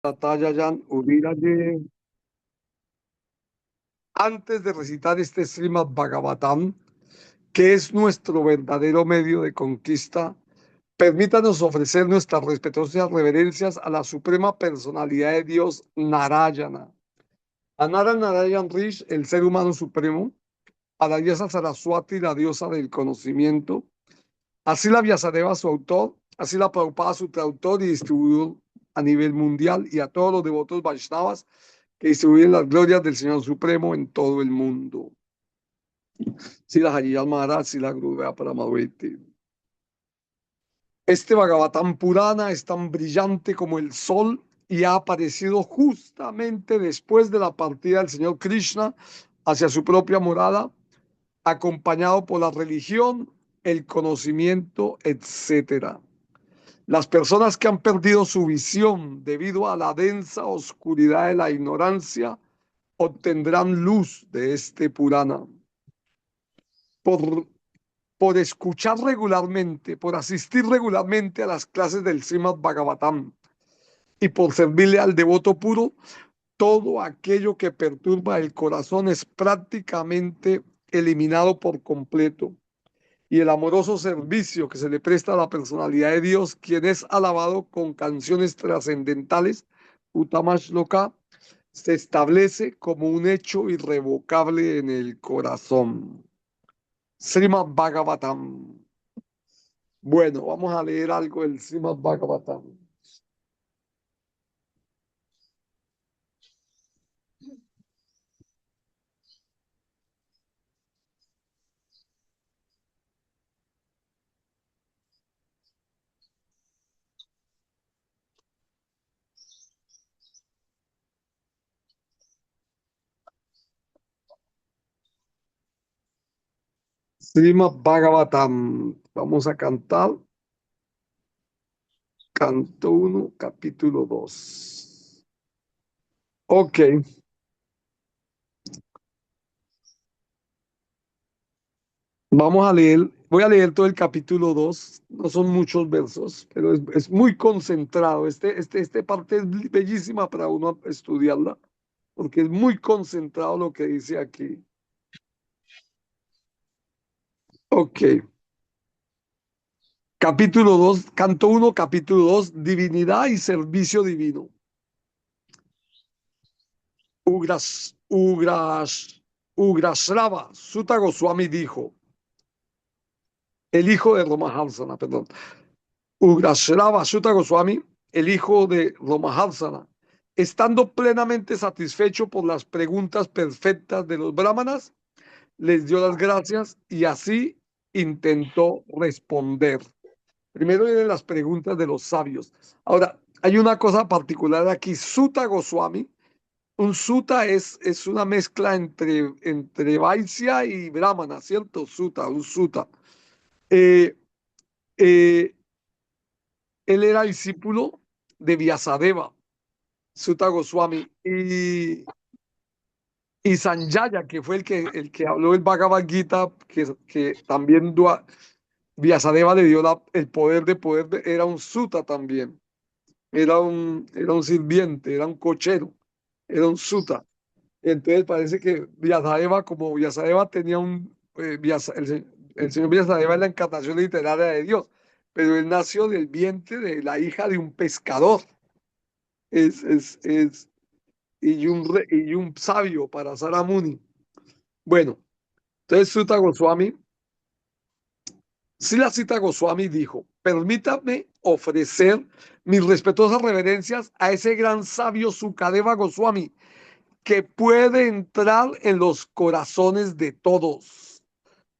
Tatayayan Udiraye. Antes de recitar este Srimad Bhagavatam, que es nuestro verdadero medio de conquista, permítanos ofrecer nuestras respetuosas reverencias a la suprema personalidad de Dios, Narayana. A Narayan Rish, el ser humano supremo, a la diosa Saraswati, la diosa del conocimiento, así la Vyasadeva, su autor, así la Prabhupada, su traductor y distribuidor a nivel mundial, y a todos los devotos Vaishnavas que distribuyen las glorias del Señor Supremo en todo el mundo. Sila Hayal Maharaj, Sila Gurudeva Paramahiti. Este Bhagavatam Purana es tan brillante como el sol y ha aparecido justamente después de la partida del Señor Krishna hacia su propia morada, acompañado por la religión, el conocimiento, etcétera. Las personas que han perdido su visión debido a la densa oscuridad de la ignorancia obtendrán luz de este Purana. Por, por escuchar regularmente, por asistir regularmente a las clases del Srimad Bhagavatam y por servirle al devoto puro, todo aquello que perturba el corazón es prácticamente eliminado por completo. Y el amoroso servicio que se le presta a la personalidad de Dios, quien es alabado con canciones trascendentales, Utamash Loka, se establece como un hecho irrevocable en el corazón. Srimad Bhagavatam. Bueno, vamos a leer algo del Srimad Bhagavatam. Srimad Bhagavatam. Vamos a cantar. Canto uno, capítulo 2. Ok, vamos a leer. Voy a leer todo el capítulo 2. No son muchos versos, pero es muy concentrado. Este parte es bellísima para uno estudiarla, porque es muy concentrado lo que dice aquí. Ok, capítulo 2, canto uno, capítulo 2, divinidad y servicio divino. Ugrasrava Sutta Goswami dijo, el hijo de Ramaharsana, perdón. Ugrasrava Sutta Goswami, el hijo de Ramaharsana, estando plenamente satisfecho por las preguntas perfectas de los brahmanas, les dio las gracias y así intentó responder. Primero vienen las preguntas de los sabios. Ahora, hay una cosa particular aquí. Sutta Goswami, un sutta es una mezcla entre Vaisya y Brahmana, ¿cierto? Sutta, un sutta. Eh, eh, él era discípulo de Vyasadeva, Sutta Goswami, y Sanjaya, que fue el que habló el Bhagavad Gita, que también Vyasadeva le dio el poder era un sutta también, era un sirviente, era un cochero, era un sutta. Entonces parece que Vyasadeva, como Vyasadeva tenía el señor Vyasadeva es la encarnación literaria de Dios, pero él nació del vientre de la hija de un pescador. Es, y un sabio para Saramuni. Bueno, entonces Sutta Goswami, Srila Sita Goswami dijo, permítame ofrecer mis respetuosas reverencias a ese gran sabio Sukadeva Goswami, que puede entrar en los corazones de todos.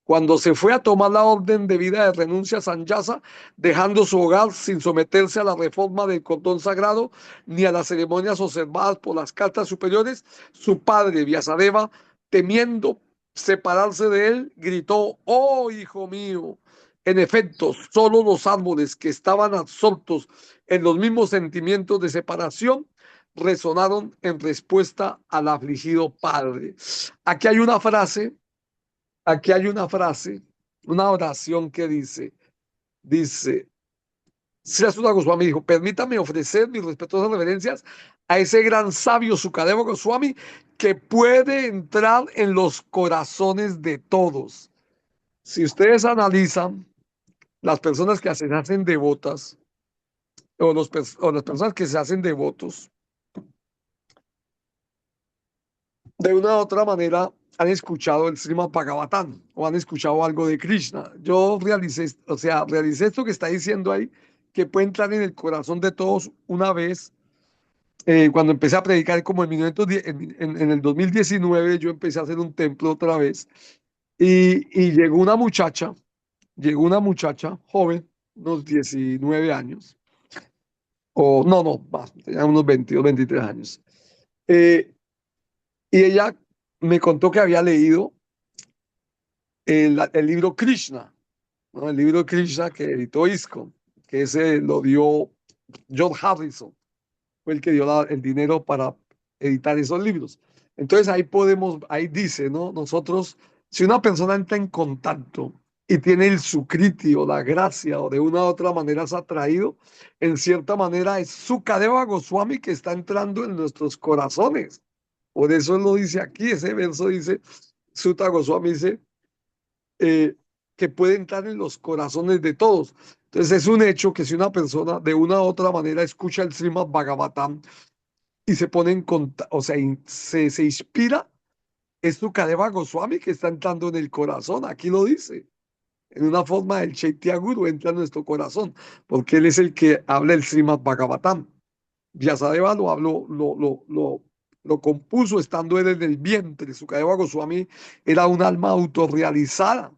Cuando se fue a tomar la orden de vida de renuncia a Sannyasa, dejando su hogar sin someterse a la reforma del cordón sagrado ni a las ceremonias observadas por las castas superiores, su padre Vyasadeva, temiendo separarse de él, gritó: "Oh, hijo mío". En efecto, solo los árboles que estaban absortos en los mismos sentimientos de separación resonaron en respuesta al afligido padre. Aquí hay una frase Aquí hay una frase, una oración que dice, Srila Goswami dijo, permítame ofrecer mis respetuosas reverencias a ese gran sabio Sukadeva Goswami que puede entrar en los corazones de todos. Si ustedes analizan las personas que se hacen devotas o las personas que se hacen devotos, de una u otra manera han escuchado el Srimad Bhagavatam o han escuchado algo de Krishna. Yo realicé, o sea, realicé esto que está diciendo ahí, que puede entrar en el corazón de todos una vez. Cuando empecé a predicar como en, 1910 en el 2019, yo empecé a hacer un templo otra vez y llegó una muchacha joven, unos 19 años, o no, no, más, tenía unos 22, 23 años. Eh, y ella me contó que había leído el libro Krishna, ¿no? El libro Krishna que editó ISKCON, que ese lo dio John Harrison, fue el que dio el dinero para editar esos libros. Entonces ahí podemos, ahí dice, ¿no? Nosotros, si una persona entra en contacto y tiene el sukriti o la gracia o de una u otra manera es atraído, en cierta manera es Sukadeva Goswami que está entrando en nuestros corazones. Por eso él lo dice aquí, ese verso dice, Suta Goswami dice, eh, que puede entrar en los corazones de todos. Entonces es un hecho que si una persona de una u otra manera escucha el Srimad Bhagavatam y se pone en contacto, o sea, se inspira, es Sukadeva Goswami que está entrando en el corazón, aquí lo dice, en una forma del Chaitya Guru entra en nuestro corazón, porque él es el que habla el Srimad Bhagavatam. Vyasadeva lo habló, lo compuso estando él en el vientre. Sukadeva Goswami era un alma autorrealizada,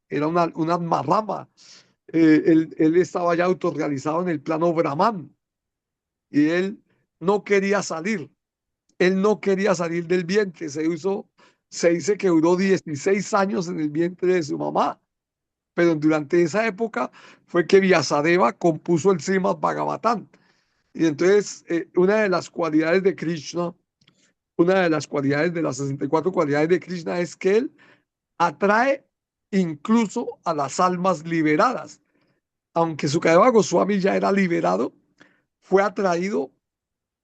era una alma rama. Él estaba ya autorrealizado en el plano Brahman y él no quería salir. Él no quería salir del vientre. Se dice que duró 16 años en el vientre de su mamá. Pero durante esa época fue que Vyasadeva compuso el Srimad Bhagavatam. Y entonces, una de las cualidades de Krishna, una de las cualidades de las 64 cualidades de Krishna es que él atrae incluso a las almas liberadas. Aunque Sukadeva Goswami ya era liberado, fue atraído,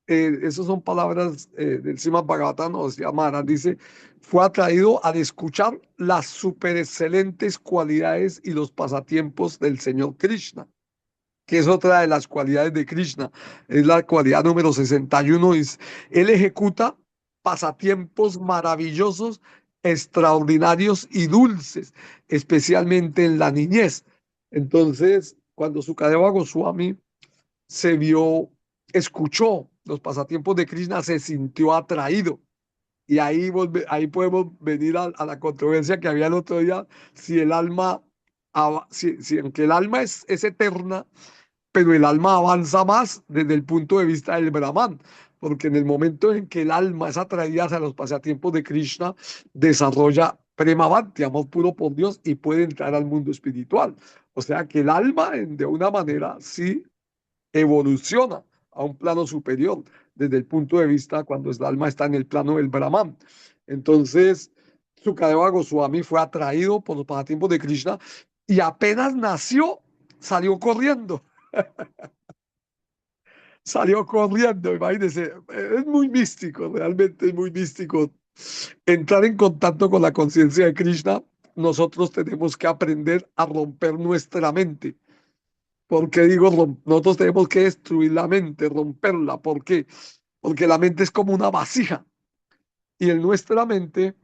esas son palabras del Srimad Bhagavatam, o sea, Maharaj dice, fue atraído al escuchar las super excelentes cualidades y los pasatiempos del Señor Krishna, que es otra de las cualidades de Krishna, es la cualidad número 61, es, él ejecuta pasatiempos maravillosos, extraordinarios y dulces, especialmente en la niñez. Entonces, cuando Sukadeva Goswami se vio, escuchó los pasatiempos de Krishna, se sintió atraído. Y ahí, ahí podemos venir a la controversia que había el otro día, si el alma, si aunque el alma es eterna, pero el alma avanza más desde el punto de vista del Brahman, porque en el momento en que el alma es atraída hacia los pasatiempos de Krishna, desarrolla prema bhakti, amor puro por Dios, y puede entrar al mundo espiritual. O sea que el alma, de una manera, sí evoluciona a un plano superior desde el punto de vista cuando el alma está en el plano del Brahman. Entonces, Sukadeva Goswami fue atraído por los pasatiempos de Krishna y apenas nació, salió corriendo. Salió corriendo, imagínense, es muy místico, realmente es muy místico. Entrar en contacto con la conciencia de Krishna, nosotros tenemos que aprender a romper nuestra mente. ¿Por qué digo nosotros tenemos que destruir la mente, romperla? ¿Por qué? Porque la mente es como una vasija y en nuestra mente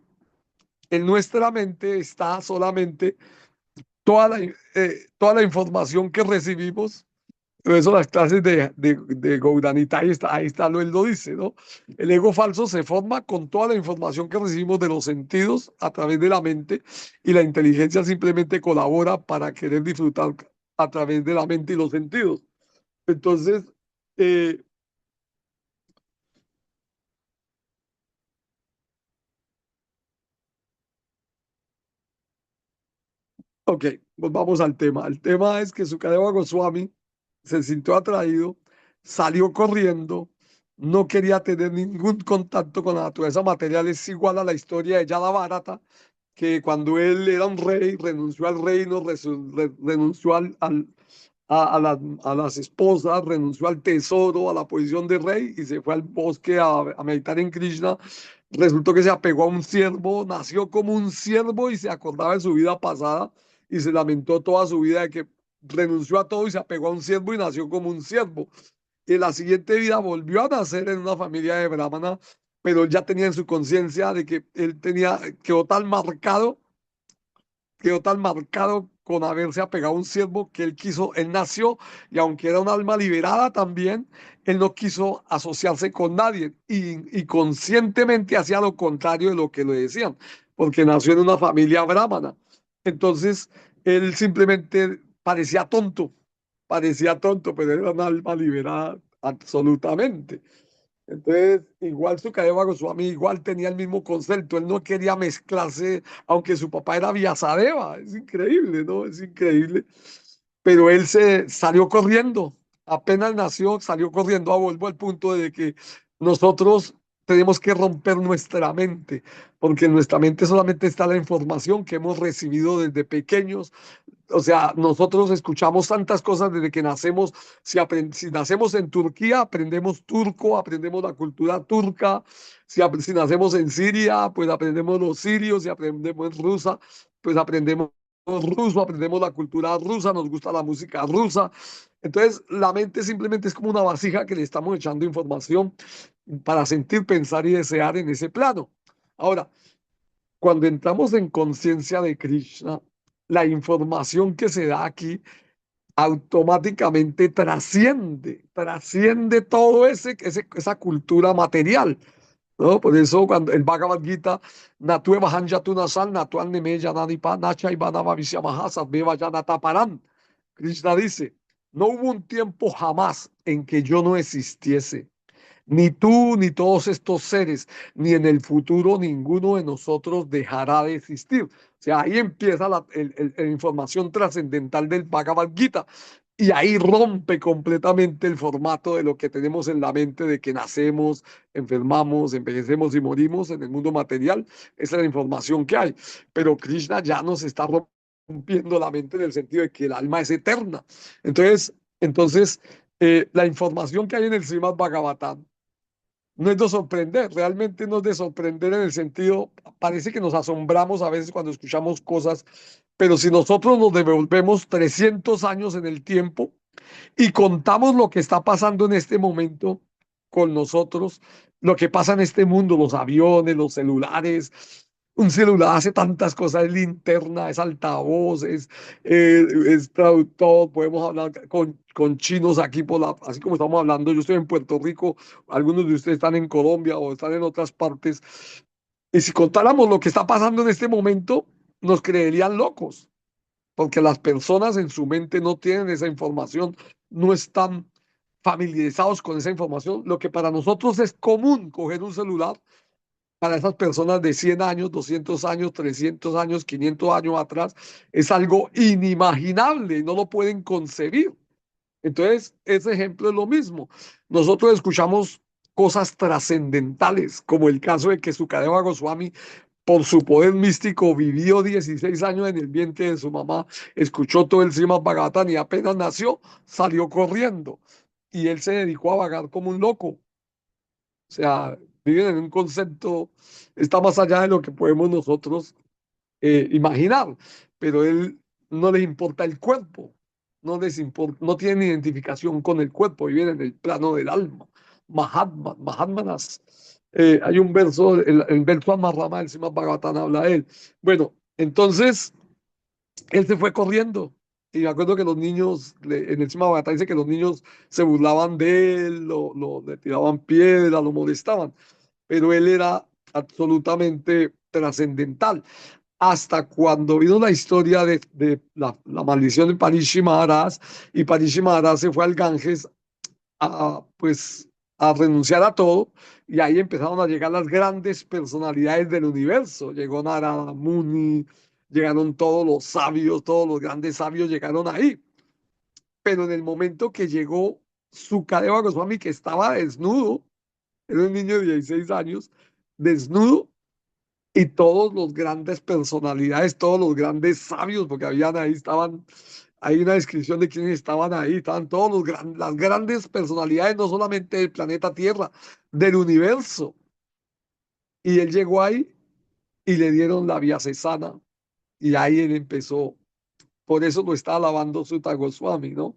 está solamente toda la información que recibimos. Por eso las clases de Goudanita, ahí está, él lo dice, ¿no? El ego falso se forma con toda la información que recibimos de los sentidos a través de la mente y la inteligencia simplemente colabora para querer disfrutar a través de la mente y los sentidos. Entonces, eh, ok, volvamos al tema. El tema es que Sukadeva Goswami se sintió atraído, salió corriendo, no quería tener ningún contacto con la naturaleza material. Es igual a la historia de Yadavarata, que cuando él era un rey, renunció al reino, renunció a las esposas, renunció al tesoro, a la posición de rey y se fue al bosque a meditar en Krishna. Resultó que se apegó a un siervo, nació como un siervo y se acordaba de su vida pasada y se lamentó toda su vida de que renunció a todo y se apegó a un siervo y nació como un siervo. Y en la siguiente vida volvió a nacer en una familia de brahmana, pero él ya tenía en su conciencia de que él tenía, quedó tan marcado con haberse apegado a un siervo que él quiso, él nació y aunque era un alma liberada también, él no quiso asociarse con nadie y conscientemente hacía lo contrario de lo que le decían, porque nació en una familia brahmana. Entonces, él simplemente parecía tonto, pero era un alma liberada absolutamente. Entonces, igual Sukadeva Goswami igual tenía el mismo concepto, él no quería mezclarse, aunque su papá era Vyasadeva, es increíble, ¿no? Es increíble. Pero él se salió corriendo, apenas nació, salió corriendo a Volvo al punto de que nosotros tenemos que romper nuestra mente, porque en nuestra mente solamente está la información que hemos recibido desde pequeños. O sea, nosotros escuchamos tantas cosas desde que nacemos. Si nacemos en Turquía, aprendemos turco, aprendemos la cultura turca. Si nacemos en Siria, pues aprendemos los sirios. Si aprendemos rusa, pues aprendemos ruso, aprendemos la cultura rusa, nos gusta la música rusa. Entonces, la mente simplemente es como una vasija que le estamos echando información para sentir, pensar y desear en ese plano. Ahora, cuando entramos en conciencia de Krishna, la información que se da aquí automáticamente trasciende todo esa cultura material, ¿no? Por eso cuando el Bhagavad Gita, Natue Mahanjatunasan, Natuan Neme Yananipa, Nacha Ivana Vavishyamaha, Sadbeva Yanataparan. Krishna dice, no hubo un tiempo jamás en que yo no existiese. Ni tú, ni todos estos seres, ni en el futuro ninguno de nosotros dejará de existir. O sea, ahí empieza la información trascendental del Bhagavad Gita. Y ahí rompe completamente el formato de lo que tenemos en la mente de que nacemos, enfermamos, envejecemos y morimos en el mundo material. Esa es la información que hay. Pero Krishna ya nos está rompiendo la mente en el sentido de que el alma es eterna. Entonces, la información que hay en el Srimad Bhagavatam no es de sorprender, realmente no es de sorprender en el sentido, parece que nos asombramos a veces cuando escuchamos cosas, pero si nosotros nos devolvemos 300 años en el tiempo y contamos lo que está pasando en este momento con nosotros, lo que pasa en este mundo, los aviones, los celulares. Un celular hace tantas cosas, es linterna, es altavoz, es traductor, podemos hablar con chinos aquí, así como estamos hablando, yo estoy en Puerto Rico, algunos de ustedes están en Colombia o están en otras partes, y si contáramos lo que está pasando en este momento, nos creerían locos porque las personas en su mente no tienen esa información, no están familiarizados con esa información. Lo que para nosotros es común coger un celular, para esas personas de 100 años, 200 años, 300 años, 500 años atrás, es algo inimaginable y no lo pueden concebir. Entonces, ese ejemplo es lo mismo. Nosotros escuchamos cosas trascendentales, como el caso de que Sukadeva Goswami por su poder místico, vivió 16 años en el vientre de su mamá, escuchó todo el Srimad Bhagavatam y apenas nació, salió corriendo. Y él se dedicó a vagar como un loco. O sea, viven en un concepto, está más allá de lo que podemos nosotros imaginar, pero él no les importa el cuerpo, no tienen identificación con el cuerpo, viven en el plano del alma. Mahatmanas. Hay un verso, el verso Amarrama del Srimad Bhagavatam habla de él. Bueno, entonces él se fue corriendo. Y me acuerdo que los niños, en el Srimad Bhagavatam dice que los niños se burlaban de él, le tiraban piedras, lo molestaban, pero él era absolutamente trascendental hasta cuando vino la historia de la maldición de Parishi Maharaj y Parishi Maharaj se fue al Ganges pues, a renunciar a todo y ahí empezaron a llegar las grandes personalidades del universo. Llegó Narada Muni, llegaron todos los grandes sabios llegaron ahí. Pero en el momento que llegó Sukadeva Goswami, que estaba desnudo, era un niño de 16 años, desnudo, y todos los grandes personalidades, todos los grandes sabios, porque habían ahí, estaban hay una descripción de quienes estaban ahí, estaban todos las grandes personalidades, no solamente del planeta Tierra, del universo. Y él llegó ahí y le dieron la vía cesana. Y ahí él empezó. Por eso lo está alabando su Goswami, ¿no?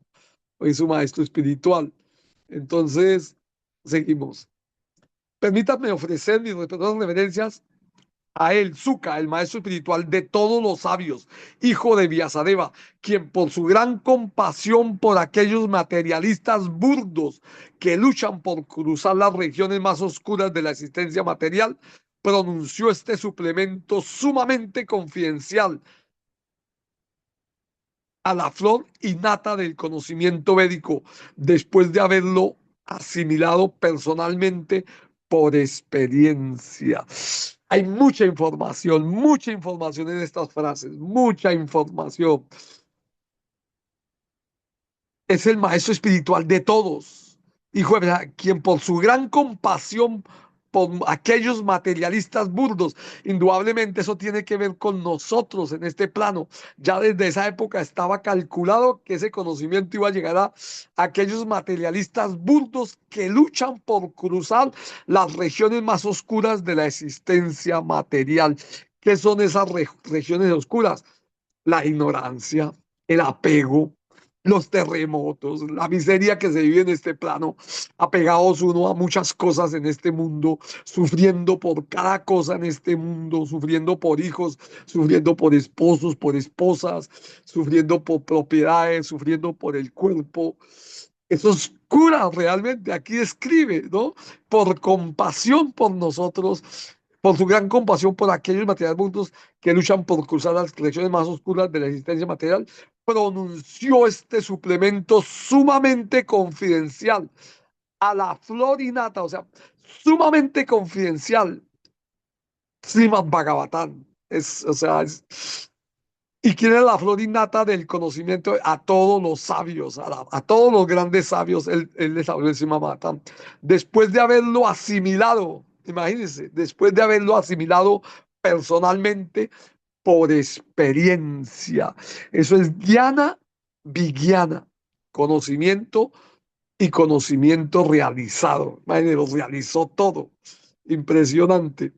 Es su maestro espiritual. Entonces, seguimos. Permítanme ofrecer mis respetuosas reverencias a él, Zuka, el maestro espiritual de todos los sabios, hijo de Vyasadeva, quien por su gran compasión por aquellos materialistas burdos que luchan por cruzar las regiones más oscuras de la existencia material, pronunció este suplemento sumamente confidencial a la flor innata del conocimiento védico, después de haberlo asimilado personalmente por experiencia. Hay mucha información en estas frases, mucha información. Es el maestro espiritual de todos, hijo de verdad, quien por su gran compasión por aquellos materialistas burdos, indudablemente eso tiene que ver con nosotros en este plano. Ya desde esa época estaba calculado que ese conocimiento iba a llegar a aquellos materialistas burdos que luchan por cruzar las regiones más oscuras de la existencia material. ¿Qué son esas regiones oscuras? La ignorancia, el apego, los terremotos, la miseria que se vive en este plano, apegados uno a muchas cosas en este mundo, sufriendo por cada cosa en este mundo, sufriendo por hijos, sufriendo por esposos, por esposas, sufriendo por propiedades, sufriendo por el cuerpo. Eso es cura realmente, aquí escribe, ¿no? Por compasión por nosotros, por su gran compasión por aquellos materiales mundos que luchan por cruzar las regiones más oscuras de la existencia material, pronunció este suplemento sumamente confidencial a la flor innata, o sea, sumamente confidencial, Srimad Bhagavatam. O sea, ¿y quién es la flor innata del conocimiento? A todos los sabios, a todos los grandes sabios, él les habló encima Bhagavatam. Después de haberlo asimilado, imagínense, después de haberlo asimilado personalmente por experiencia. Eso es Jnana Vigyana, conocimiento y conocimiento realizado. Imagínense, lo realizó todo. Impresionante.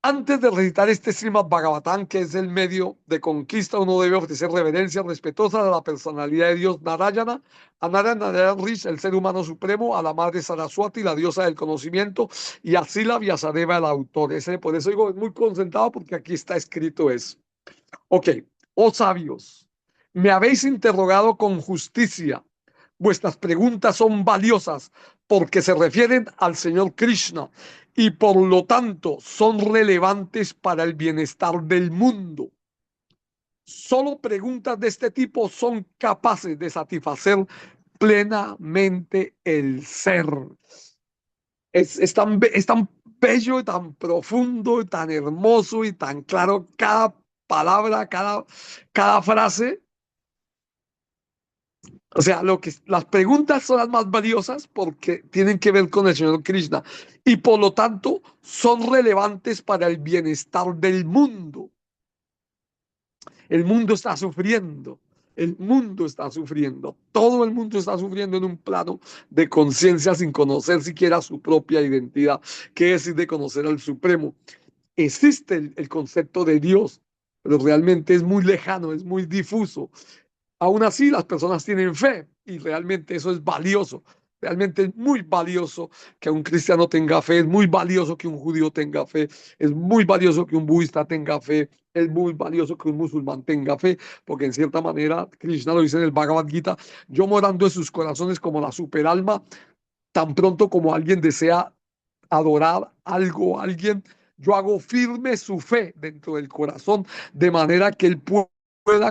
Antes de recitar este Srimad Bhagavatam, que es el medio de conquista, uno debe ofrecer reverencia respetuosa a la personalidad de Dios Narayana, a Narayana Rish, el ser humano supremo, a la madre Saraswati, la diosa del conocimiento, y a Sila Vyasadeva, el autor. Por eso digo, es muy concentrado porque aquí está escrito eso. Ok, oh sabios, me habéis interrogado con justicia. Vuestras preguntas son valiosas porque se refieren al Señor Krishna y por lo tanto son relevantes para el bienestar del mundo. Solo preguntas de este tipo son capaces de satisfacer plenamente el ser. Es tan bello, y tan profundo, y tan hermoso y tan claro cada palabra, cada frase. O sea, las preguntas son las más valiosas porque tienen que ver con el Señor Krishna y por lo tanto son relevantes para el bienestar del mundo. El mundo está sufriendo, el mundo está sufriendo, todo el mundo está sufriendo en un plano de conciencia sin conocer siquiera su propia identidad, que es de conocer al Supremo. Existe el concepto de Dios, pero realmente es muy lejano, es muy difuso. Aún así, las personas tienen fe y realmente eso es valioso. Realmente es muy valioso que un cristiano tenga fe, es muy valioso que un judío tenga fe, es muy valioso que un budista tenga fe, es muy valioso que un musulmán tenga fe, porque en cierta manera, Krishna lo dice en el Bhagavad Gita, yo morando en sus corazones como la superalma, tan pronto como alguien desea adorar algo, alguien, yo hago firme su fe dentro del corazón, de manera que él pueda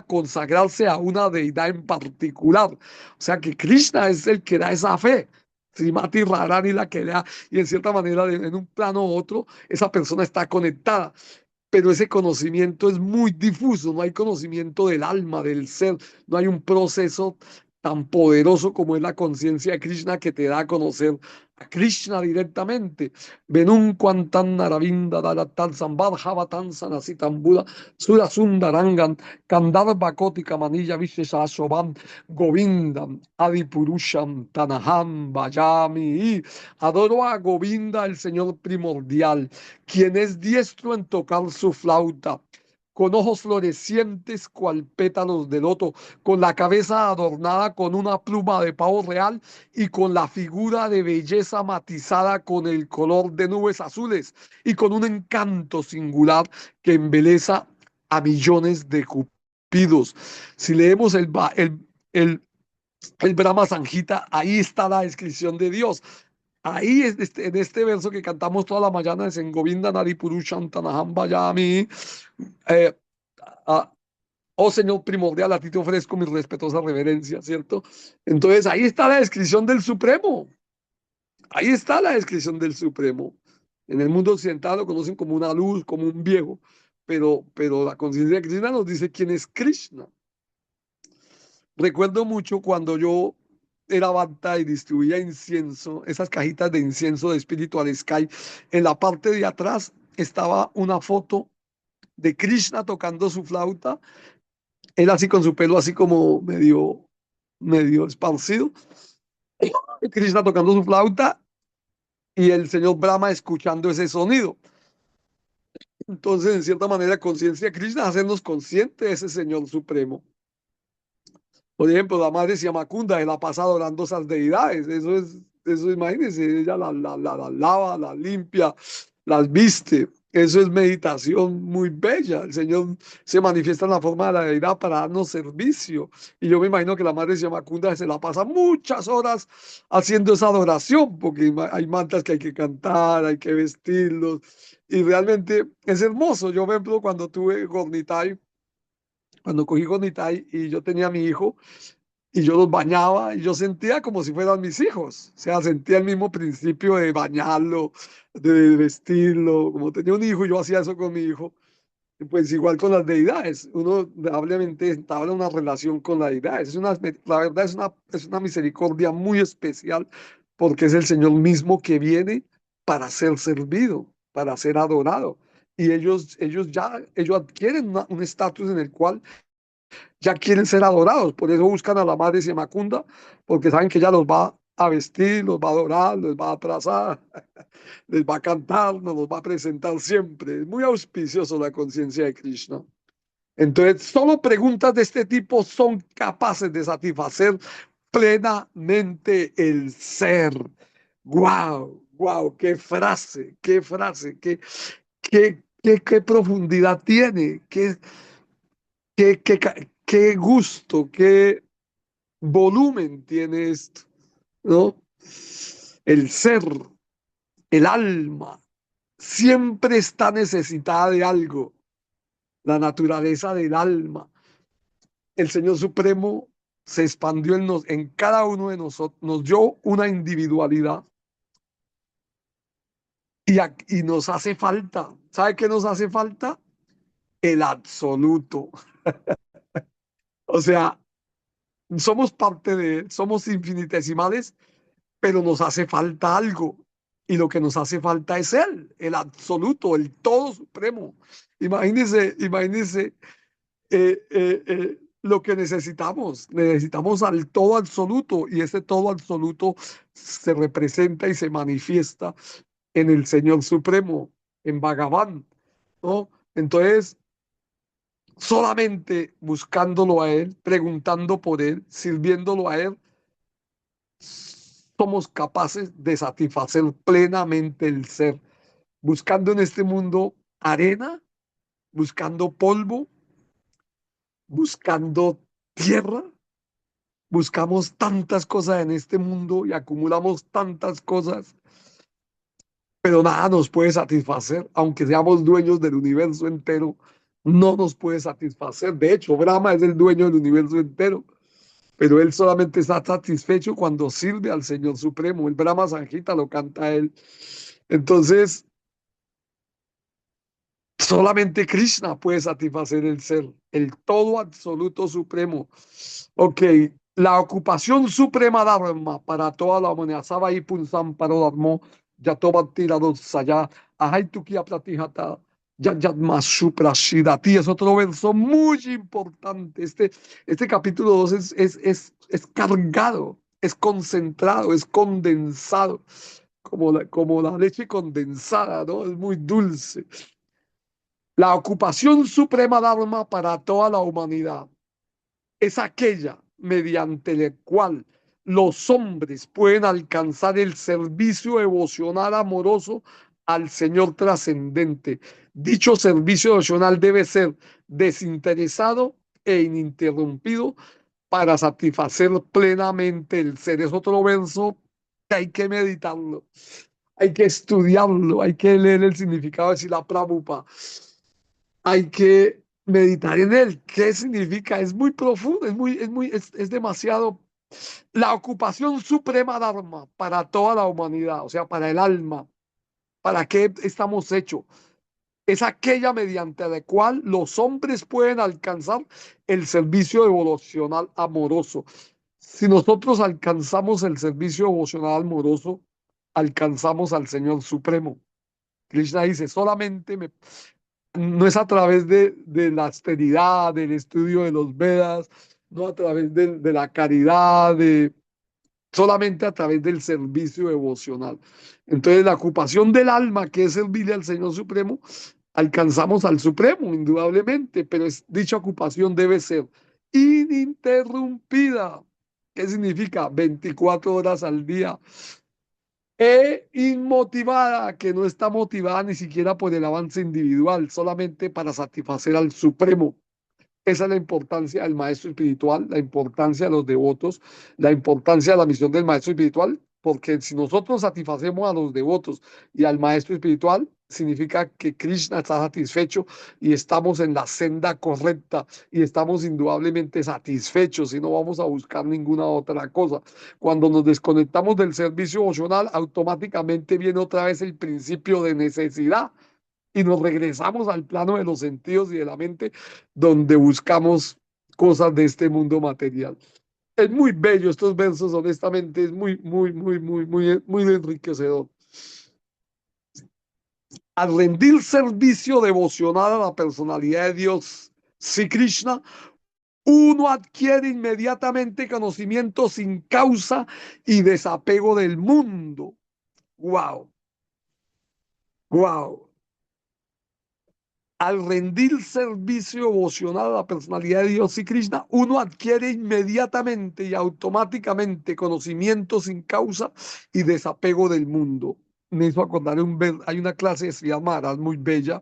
consagrarse a una deidad en particular. O sea que Krishna es el que da esa fe. Srimati Radharani la que le da, y en cierta manera, en un plano u otro, esa persona está conectada. Pero ese conocimiento es muy difuso, no hay conocimiento del alma, del ser, no hay un proceso tan poderoso como es la conciencia de Krishna que te da a conocer a Krishna directamente. Venun Kwantan Naravinda Dalatan Sambar Javatan Sanasitan Buda Sura Sundarangan Kandar Bhakoti Kamanilla Vishesa Shobam Govindam Adipurusham Tanaham Vayami. Adoro a Govinda, el Señor primordial, quien es diestro en tocar su flauta, con ojos florecientes cual pétalos de loto, con la cabeza adornada con una pluma de pavo real y con la figura de belleza matizada con el color de nubes azules y con un encanto singular que embeleza a millones de cupidos. Si leemos el, el Brahma Sanjita, ahí está la descripción de Dios. Ahí en este verso que cantamos toda la mañana es en Govinda Naripurushan Tanaham Vayami. eh, a- Oh Señor primordial, a ti te ofrezco mi respetuosa reverencia, ¿cierto? Entonces ahí está la descripción del Supremo. Ahí está la descripción del Supremo. En el mundo occidental lo conocen como una luz, como un viejo, pero la conciencia de Krishna nos dice quién es Krishna. Recuerdo mucho cuando yo era banta y distribuía incienso, esas cajitas de incienso de Spiritual Sky. En la parte de atrás estaba una foto de Krishna tocando su flauta, él así con su pelo así como medio esparcido, Krishna tocando su flauta y el señor Brahma escuchando ese sonido. Entonces, en cierta manera, conciencia de Krishna, hacernos conscientes de ese Señor Supremo. Por ejemplo, la madre Siamakunda, él la pasa adorando esas deidades. Eso imagínense, ella las lava, las limpia, las viste. Eso es meditación muy bella. El Señor se manifiesta en la forma de la deidad para darnos servicio. Y yo me imagino que la madre Siamakunda se la pasa muchas horas haciendo esa adoración, porque hay mantas que hay que cantar, hay que vestirlos. Y realmente es hermoso. Yo, por ejemplo, cuando tuve Gornitai, cuando cogí Gornitai y yo tenía a mi hijo, y yo los bañaba y yo sentía como si fueran mis hijos. O sea, sentía el mismo principio de bañarlo, de vestirlo. Como tenía un hijo, yo hacía eso con mi hijo. Y pues igual con las deidades. Uno obviamente entabla una relación con las deidades. La verdad es una misericordia muy especial porque es el Señor mismo que viene para ser servido, para ser adorado. Y ellos adquieren un estatus en el cual ya quieren ser adorados, por eso buscan a la madre Siamacunda, porque saben que ella los va a vestir, los va a adorar, los va a abrazar, les va a cantar, nos los va a presentar siempre. Es muy auspicioso la conciencia de Krishna. Entonces, solo preguntas de este tipo son capaces de satisfacer plenamente el ser. ¡Wow! ¡Wow! ¡Qué frase! ¡Qué profundidad tiene! ¡Qué gusto! ¡Qué volumen tiene esto! ¿No? El ser, el alma, siempre está necesitada de algo. La naturaleza del alma. El Señor Supremo se expandió en cada uno de nosotros, nos dio una individualidad y nos hace falta. ¿Sabe qué nos hace falta? El absoluto. O sea, somos parte de él, somos infinitesimales, pero nos hace falta algo. Y lo que nos hace falta es Él, el absoluto, el todo supremo. Imagínense lo que necesitamos. Necesitamos al todo absoluto y ese todo absoluto se representa y se manifiesta en el Señor Supremo, en Bhagavan, ¿no? Entonces, solamente buscándolo a Él, preguntando por Él, sirviéndolo a Él, somos capaces de satisfacer plenamente el ser, buscando en este mundo arena, buscando polvo, buscando tierra. Buscamos tantas cosas en este mundo y acumulamos tantas cosas, pero nada nos puede satisfacer, aunque seamos dueños del universo entero, no nos puede satisfacer. De hecho, Brahma es el dueño del universo entero, pero él solamente está satisfecho cuando sirve al Señor Supremo. El Brahma Sanjita lo canta él. Entonces, solamente Krishna puede satisfacer el ser, el todo absoluto supremo. Ok, La ocupación suprema Dharma para toda la humanidad. Sabai Punsam Paro Dharmo, Yatoba Tirado Saya, Ahaitukia Pratijata, Yayatma Suprashidati. Es otro verso muy importante. Este capítulo 2 es cargado, es concentrado, es condensado, como la leche condensada, ¿no? Es muy dulce. La ocupación suprema Dharma para toda la humanidad es aquella mediante la cual los hombres pueden alcanzar el servicio devocional amoroso al Señor trascendente. Dicho servicio devocional debe ser desinteresado e ininterrumpido para satisfacer plenamente el ser. Es otro verso que hay que meditarlo, hay que estudiarlo, hay que leer el significado de Sila Prabhupada, hay que meditar en él. ¿Qué significa? Es muy profundo, es demasiado. La ocupación suprema Dharma para toda la humanidad, o sea, para el alma, ¿para qué estamos hechos? Es aquella mediante la cual los hombres pueden alcanzar el servicio devocional amoroso. Si nosotros alcanzamos el servicio devocional amoroso, alcanzamos al Señor Supremo. Krishna dice, no es a través de la austeridad, del estudio de los Vedas, no a través de la caridad, solamente a través del servicio devocional. Entonces, la ocupación del alma, que es servirle al Señor Supremo, alcanzamos al Supremo, indudablemente, pero dicha ocupación debe ser ininterrumpida. ¿Qué significa? 24 horas al día, inmotivada, que no está motivada ni siquiera por el avance individual, solamente para satisfacer al Supremo. Esa es la importancia del maestro espiritual, la importancia de los devotos, la importancia de la misión del maestro espiritual, porque si nosotros satisfacemos a los devotos y al maestro espiritual, significa que Krishna está satisfecho y estamos en la senda correcta y estamos indudablemente satisfechos y no vamos a buscar ninguna otra cosa. Cuando nos desconectamos del servicio emocional, automáticamente viene otra vez el principio de necesidad y nos regresamos al plano de los sentidos y de la mente, donde buscamos cosas de este mundo material. Es muy bello estos versos, honestamente, es muy enriquecedor. Al rendir servicio devocional a la personalidad de Dios, Sri Krishna, uno adquiere inmediatamente conocimiento sin causa y desapego del mundo. ¡Wow! ¡Wow! Al rendir servicio devocional a la personalidad de Dios y Krishna, uno adquiere inmediatamente y automáticamente conocimiento sin causa y desapego del mundo. Me hizo acordar hay una clase de Sri Maharaj muy bella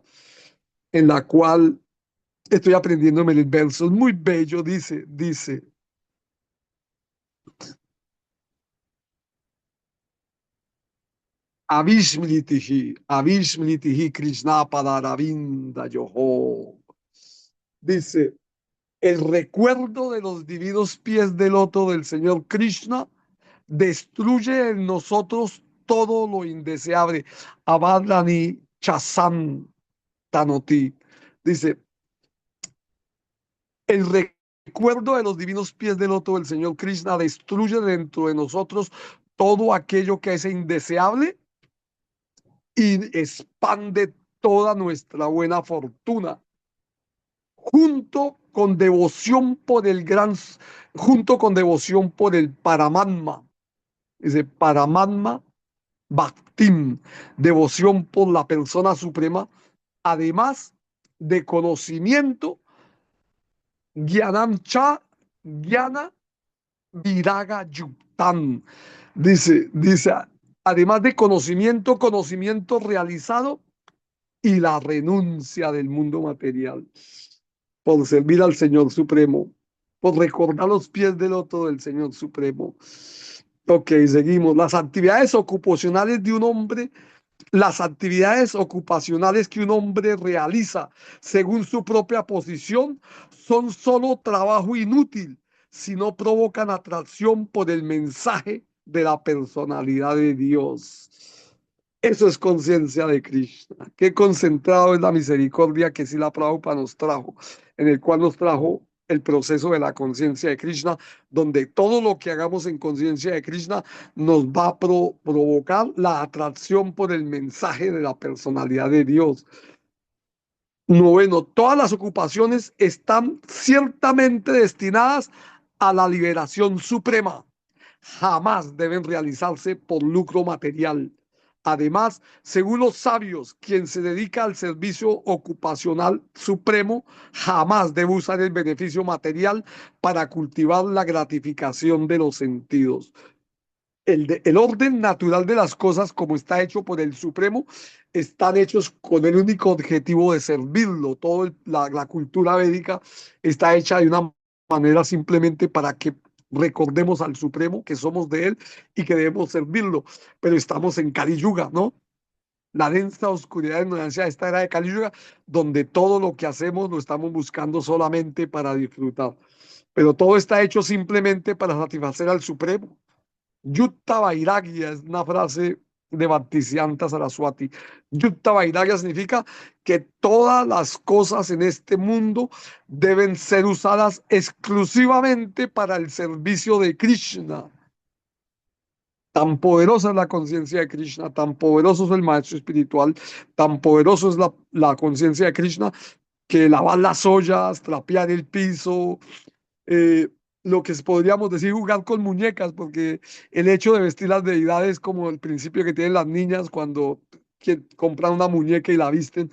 en la cual estoy aprendiéndome el verso, es muy bello, dice, Avishmritihi Krishna Padaravinda Yoho. Dice, el recuerdo de los divinos pies de loto del Señor Krishna destruye en nosotros todo lo indeseable. Abadlani Chasam Tanoti. Dice, el recuerdo de los divinos pies de loto del Señor Krishna destruye dentro de nosotros todo aquello que es indeseable y expande toda nuestra buena fortuna. Junto con devoción por el Paramatma. Dice Paramatma Bhaktim, devoción por la persona suprema, además de conocimiento, Gyanam Cha, Gyana Viraga Yuktan. Dice, además de conocimiento, conocimiento realizado y la renuncia del mundo material por servir al Señor Supremo, por recordar los pies del loto del Señor Supremo. Ok, seguimos. Las actividades ocupacionales que un hombre realiza según su propia posición son solo trabajo inútil si no provocan atracción por el mensaje de la personalidad de Dios. Eso es conciencia de Krishna. Qué concentrado es la misericordia que Srila Prabhupada nos trajo, en el cual nos trajo el proceso de la conciencia de Krishna, donde todo lo que hagamos en conciencia de Krishna nos va a provocar la atracción por el mensaje de la personalidad de Dios. Noveno, todas las ocupaciones están ciertamente destinadas a la liberación suprema. Jamás deben realizarse por lucro material. Además, según los sabios, quien se dedica al servicio ocupacional supremo jamás debe usar el beneficio material para cultivar la gratificación de los sentidos. El orden natural de las cosas, como está hecho por el Supremo, están hechos con el único objetivo de servirlo. Toda la cultura védica está hecha de una manera simplemente para que recordemos al Supremo, que somos de él y que debemos servirlo. Pero estamos en Kali Yuga, ¿no? La densa oscuridad de ignorancia de esta era de Kali Yuga, donde todo lo que hacemos lo estamos buscando solamente para disfrutar. Pero todo está hecho simplemente para satisfacer al Supremo. Yutta Vairagya es una frase de Bhaktisiddhanta Saraswati. Yutta Vairagya significa que todas las cosas en este mundo deben ser usadas exclusivamente para el servicio de Krishna. Tan poderosa es la conciencia de Krishna, tan poderoso es el maestro espiritual, tan poderoso es la conciencia de Krishna, que lavar las ollas, trapear el piso, eh, lo que podríamos decir jugar con muñecas, porque el hecho de vestir las deidades es como el principio que tienen las niñas cuando compran una muñeca y la visten.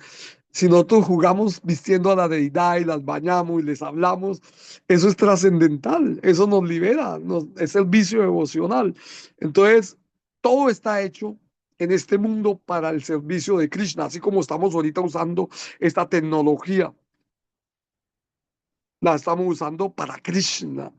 Si nosotros jugamos vistiendo a la deidad y las bañamos y les hablamos, eso es trascendental, eso nos libera, es el vicio devocional. Entonces, todo está hecho en este mundo para el servicio de Krishna, así como estamos ahorita usando esta tecnología, la estamos usando para Krishna.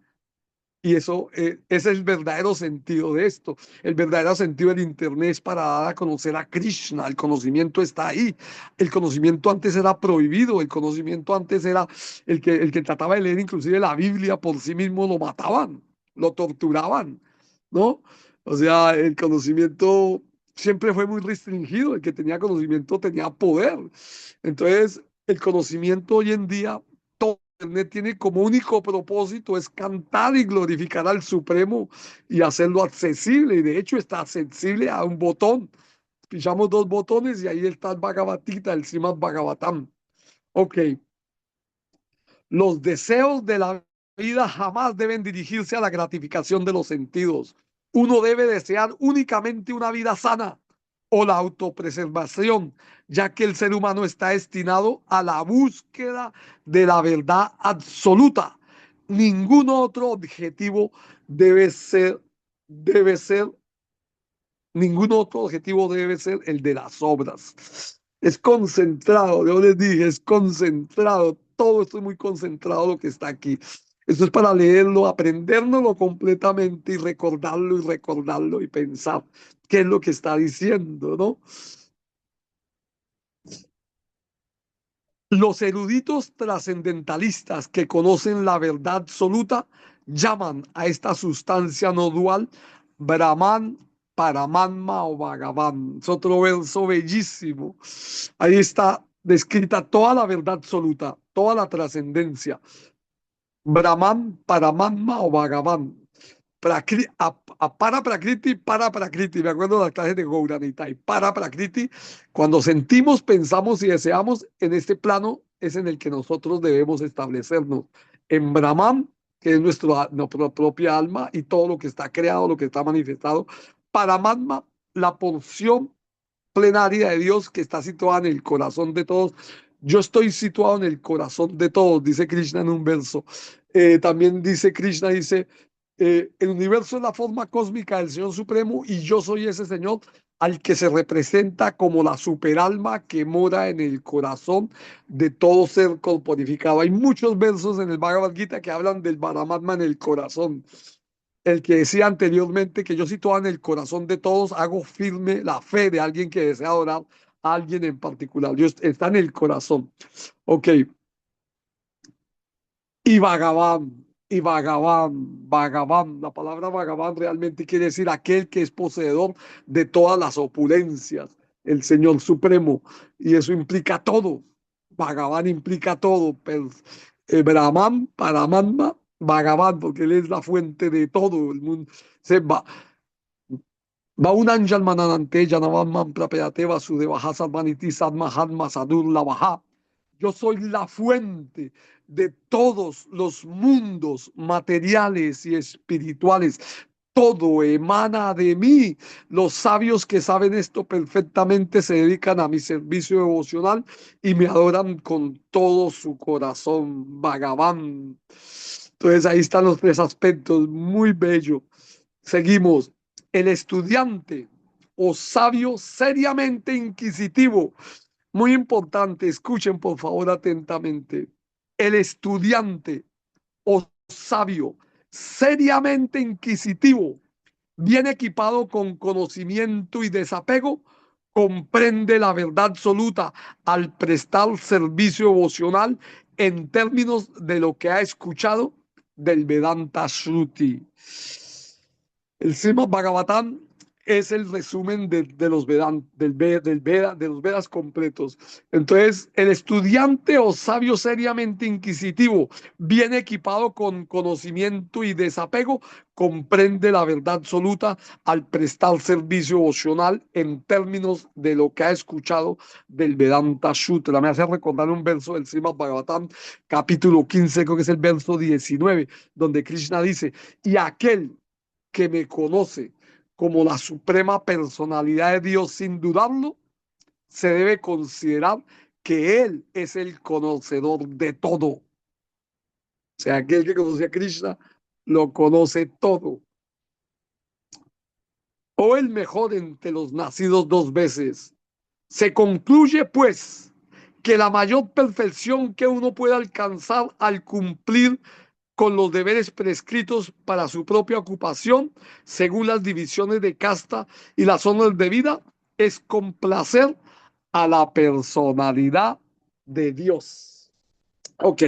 Y eso es el verdadero sentido de esto. El verdadero sentido del Internet es para dar a conocer a Krishna. El conocimiento está ahí. El conocimiento antes era prohibido. El conocimiento antes era el que trataba de leer inclusive la Biblia por sí mismo lo mataban, lo torturaban, ¿no? O sea, el conocimiento siempre fue muy restringido. El que tenía conocimiento tenía poder. Entonces, el conocimiento hoy en día Internet tiene como único propósito es cantar y glorificar al Supremo y hacerlo accesible. Y de hecho está accesible a un botón. Pillamos dos botones y ahí está el Bhagavad Gita, el Srimad Bhagavatam. Ok, los deseos de la vida jamás deben dirigirse a la gratificación de los sentidos. Uno debe desear únicamente una vida sana o la autopreservación, ya que el ser humano está destinado a la búsqueda de la verdad absoluta. Ningún otro objetivo debe ser Ningún otro objetivo debe ser el de las obras. Es concentrado, yo les dije, es concentrado. Todo esto es muy concentrado lo que está aquí. Esto es para leerlo, aprendérnoslo completamente y recordarlo y pensar qué es lo que está diciendo, ¿no? Los eruditos trascendentalistas que conocen la verdad absoluta llaman a esta sustancia no dual Brahman, Paramatma o Bhagavan. Es otro verso bellísimo. Ahí está descrita toda la verdad absoluta, toda la trascendencia. Brahman, Paramatma o Bhagavan. Para Prakriti, para Prakriti. Me acuerdo de las clases de Gauranita. Y para Prakriti, cuando sentimos, pensamos y deseamos, en este plano es en el que nosotros debemos establecernos. En Brahman, que es nuestra propia alma y todo lo que está creado, lo que está manifestado. Paramatma, la porción plenaria de Dios que está situada en el corazón de todos. Yo estoy situado en el corazón de todos, dice Krishna en un verso. También dice Krishna, dice, el universo es la forma cósmica del Señor Supremo y yo soy ese Señor al que se representa como la superalma que mora en el corazón de todo ser corporificado. Hay muchos versos en el Bhagavad Gita que hablan del Paramatma en el corazón. El que decía anteriormente que yo situado en el corazón de todos, hago firme la fe de alguien que desea adorar a alguien en particular. Dios está en el corazón. Ok, Bhagavan. La palabra Bhagavan realmente quiere decir aquel que es poseedor de todas las opulencias, el Señor Supremo. Y eso implica todo. Bhagavan implica todo. Brahman, Paramatma, Bhagavan, porque él es la fuente de todo el mundo. Se va, Baunan Jalmananante, Janavan Prapeyateva, Sudebaja Sadvaniti, Sadmahatma, Sadur Lavaha. Yo soy la fuente de todos los mundos materiales y espirituales. Todo emana de mí. Los sabios que saben esto perfectamente se dedican a mi servicio devocional y me adoran con todo su corazón. Bhagavan. Entonces ahí están los tres aspectos. Muy bello. Seguimos. El estudiante o sabio seriamente inquisitivo. Muy importante, escuchen por favor atentamente. El estudiante o sabio seriamente inquisitivo, bien equipado con conocimiento y desapego, comprende la verdad absoluta al prestar servicio devocional en términos de lo que ha escuchado del Vedanta Shruti. El Srimad Bhagavatam es el resumen de los Vedas, de los Vedas completos. Entonces, el estudiante o sabio seriamente inquisitivo, bien equipado con conocimiento y desapego, comprende la verdad absoluta al prestar servicio devocional en términos de lo que ha escuchado del Vedanta Sutra. Me hace recordar un verso del Srimad Bhagavatam, capítulo 15, creo que es el verso 19, donde Krishna dice, y aquel que me conoce como la suprema personalidad de Dios sin dudarlo, se debe considerar que Él es el conocedor de todo. O sea, aquel que conoce a Krishna lo conoce todo. O el mejor entre los nacidos dos veces. Se concluye, pues, que la mayor perfección que uno puede alcanzar al cumplir con los deberes prescritos para su propia ocupación, según las divisiones de casta y las zonas de vida, es complacer a la personalidad de Dios. Ok,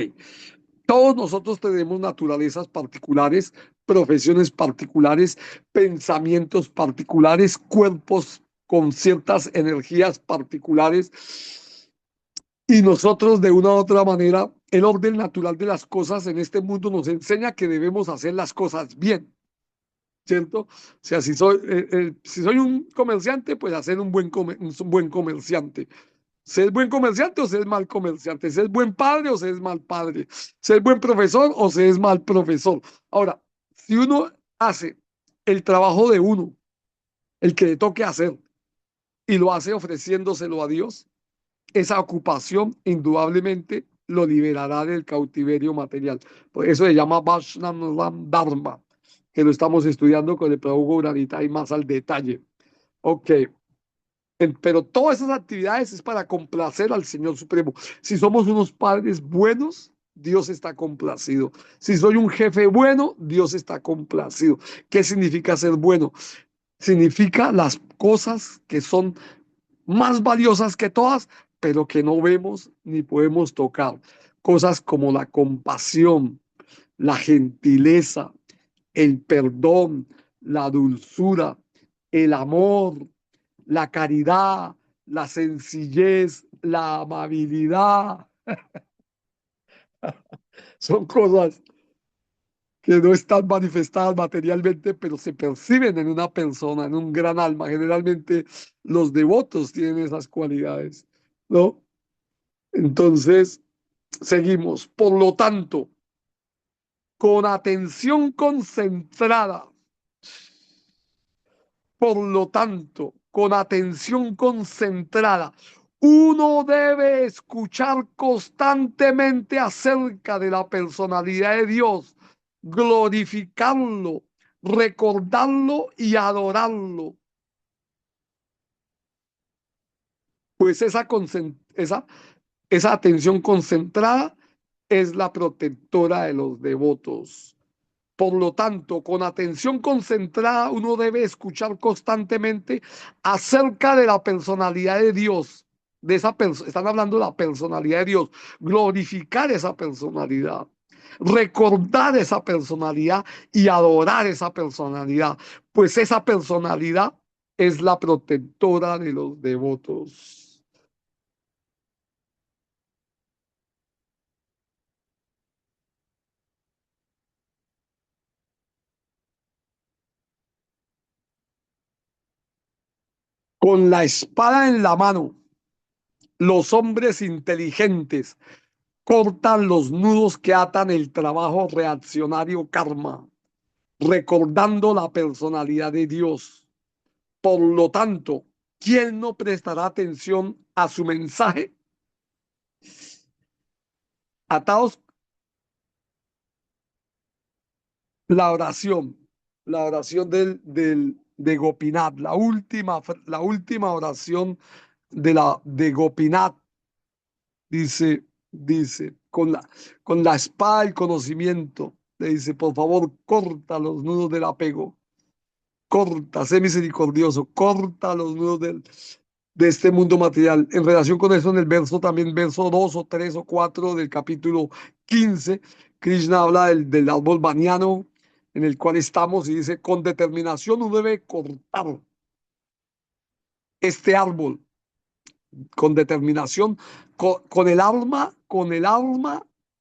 todos nosotros tenemos naturalezas particulares, profesiones particulares, pensamientos particulares, cuerpos con ciertas energías particulares. Y nosotros, de una u otra manera, el orden natural de las cosas en este mundo nos enseña que debemos hacer las cosas bien, ¿cierto? O sea, si soy un comerciante, pues hacer un buen comerciante. ¿Se es buen comerciante o se es mal comerciante? ¿Se es buen padre o se es mal padre? ¿Se es buen profesor o se es mal profesor? Ahora, si uno hace el trabajo de uno, el que le toque hacer, y lo hace ofreciéndoselo a Dios, esa ocupación indudablemente lo liberará del cautiverio material. Por eso se llama Vaishnava Dharma, que lo estamos estudiando con el Prabhu Gauranita y más al detalle. Ok, pero todas esas actividades es para complacer al Señor Supremo. Si somos unos padres buenos, Dios está complacido. Si soy un jefe bueno, Dios está complacido. ¿Qué significa ser bueno? Significa las cosas que son más valiosas que todas, pero que no vemos ni podemos tocar. Cosas como la compasión, la gentileza, el perdón, la dulzura, el amor, la caridad, la sencillez, la amabilidad. Son cosas que no están manifestadas materialmente, pero se perciben en una persona, en un gran alma. Generalmente los devotos tienen esas cualidades, ¿no? Entonces, seguimos. Por lo tanto, con atención concentrada, por lo tanto, con atención concentrada, uno debe escuchar constantemente acerca de la personalidad de Dios, glorificarlo, recordarlo y adorarlo. Pues esa atención concentrada es la protectora de los devotos. Por lo tanto, con atención concentrada, uno debe escuchar constantemente acerca de la personalidad de Dios. Están hablando de la personalidad de Dios, glorificar esa personalidad, recordar esa personalidad y adorar esa personalidad, pues esa personalidad es la protectora de los devotos. Con la espada en la mano, los hombres inteligentes cortan los nudos que atan el trabajo reaccionario karma, recordando la personalidad de Dios. Por lo tanto, ¿quién no prestará atención a su mensaje? Ataos la oración de Gopinath, la última oración de Gopinath, dice, con la espada del conocimiento, le dice, por favor, corta los nudos del apego, corta, sé misericordioso, corta los nudos de este mundo material. En relación con eso, en el verso también, verso 2 o 3 o 4 del capítulo 15, Krishna habla del árbol baniano en el cual estamos y dice, con determinación uno debe cortar este árbol, con determinación,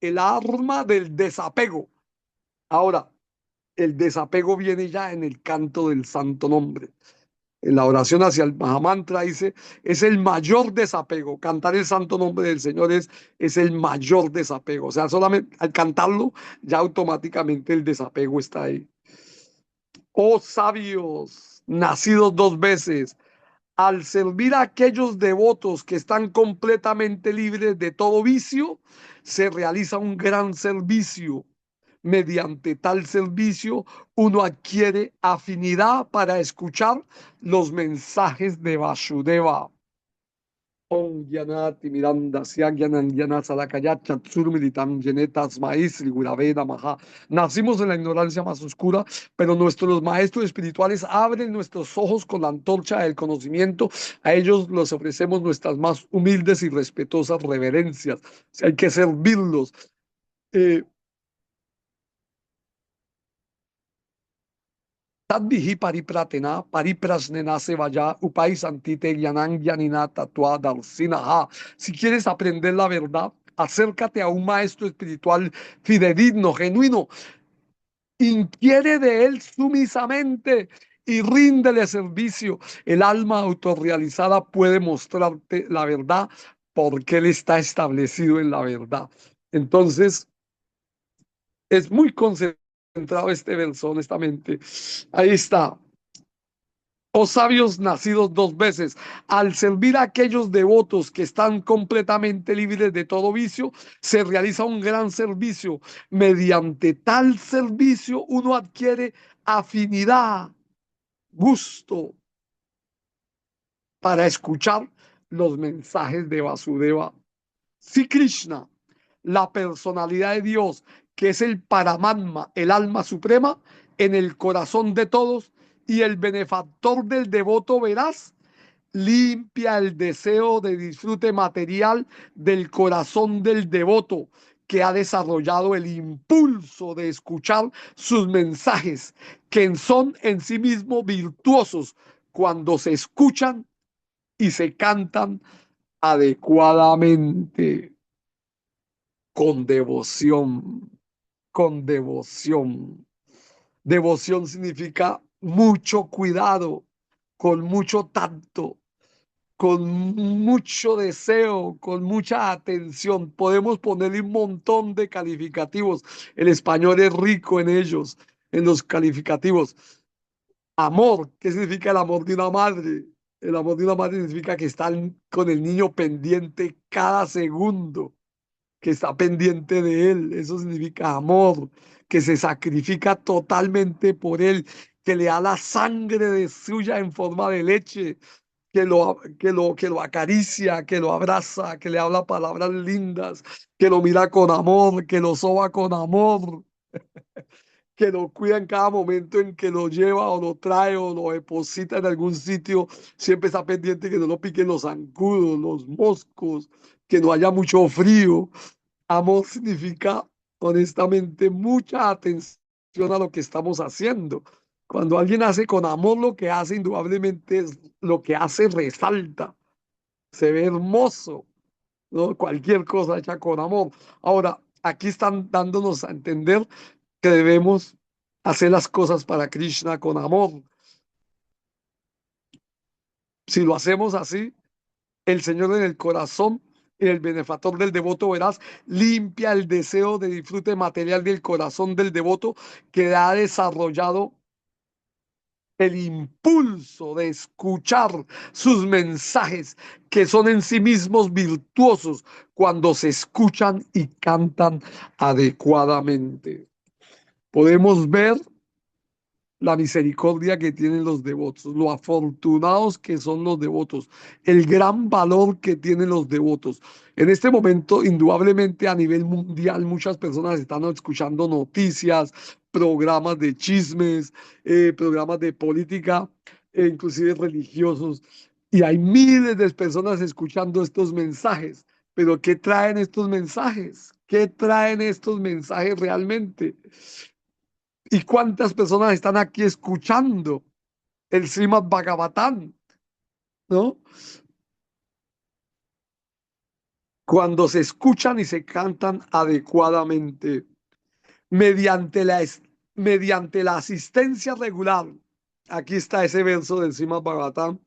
el arma del desapego. Ahora, el desapego viene ya en el canto del santo nombre. En la oración hacia el Mahamantra dice, es el mayor desapego. Cantar el santo nombre del Señor es el mayor desapego. O sea, solamente al cantarlo, ya automáticamente el desapego está ahí. Oh sabios, nacidos dos veces, al servir a aquellos devotos que están completamente libres de todo vicio, se realiza un gran servicio. Mediante tal servicio, uno adquiere afinidad para escuchar los mensajes de Vasudeva. Om Gyanati Miranda Syagyanandjana Salakaya Chatsur Militam Genetas Maestri Gurave Namaha. Nacimos en la ignorancia más oscura, pero nuestros maestros espirituales abren nuestros ojos con la antorcha del conocimiento. A ellos les ofrecemos nuestras más humildes y respetuosas reverencias. Si hay que servirlos. Eh, Tadvihi paripratena, pariprasnena se vaya, upai santite gyanan gyanina tatua darsinaha. Si quieres aprender la verdad, acércate a un maestro espiritual fidedigno, genuino, inquiere de él sumisamente y ríndele servicio. El alma autorrealizada puede mostrarte la verdad porque él está establecido en la verdad. Entonces, es muy concentrado este verso, honestamente. Ahí está. Oh sabios nacidos dos veces, al servir a aquellos devotos que están completamente libres de todo vicio, se realiza un gran servicio. Mediante tal servicio uno adquiere afinidad, gusto para escuchar los mensajes de Vasudeva. Si Krishna, la personalidad de Dios, que es el Paramatma, el alma suprema, en el corazón de todos y el benefactor del devoto veraz, limpia el deseo de disfrute material del corazón del devoto que ha desarrollado el impulso de escuchar sus mensajes, que son en sí mismos virtuosos cuando se escuchan y se cantan adecuadamente, con devoción, con devoción. Devoción significa mucho cuidado, con mucho tacto, con mucho deseo, con mucha atención. Podemos ponerle un montón de calificativos. El español es rico en ellos, en los calificativos. Amor, ¿qué significa el amor de una madre? El amor de una madre significa que están con el niño pendiente cada segundo, que está pendiente de él. Eso significa amor, que se sacrifica totalmente por él, que le da la sangre de suya en forma de leche, que lo acaricia, que lo abraza, que le habla palabras lindas, que lo mira con amor, que lo soba con amor, que lo cuida en cada momento en que lo lleva o lo trae o lo deposita en algún sitio. Siempre está pendiente que no lo piquen los zancudos, los moscos, que no haya mucho frío. Amor significa, honestamente, mucha atención a lo que estamos haciendo. Cuando alguien hace con amor lo que hace, indudablemente lo que hace resalta, se ve hermoso, ¿no? Cualquier cosa hecha con amor. Ahora, aquí están dándonos a entender que debemos hacer las cosas para Krishna con amor. Si lo hacemos así, el Señor en el corazón, el benefactor del devoto veraz, limpia el deseo de disfrute material del corazón del devoto que ha desarrollado el impulso de escuchar sus mensajes, que son en sí mismos virtuosos cuando se escuchan y cantan adecuadamente. Podemos ver la misericordia que tienen los devotos, lo afortunados que son los devotos, el gran valor que tienen los devotos. En este momento, indudablemente a nivel mundial, muchas personas están escuchando noticias, programas de chismes, programas de política, inclusive religiosos, y hay miles de personas escuchando estos mensajes. Pero ¿qué traen estos mensajes? ¿Qué traen estos mensajes realmente? ¿Y cuántas personas están aquí escuchando el Srimad Bhagavatam, ¿no? Cuando se escuchan y se cantan adecuadamente, mediante mediante la asistencia regular. Aquí está ese verso del Srimad Bhagavatam,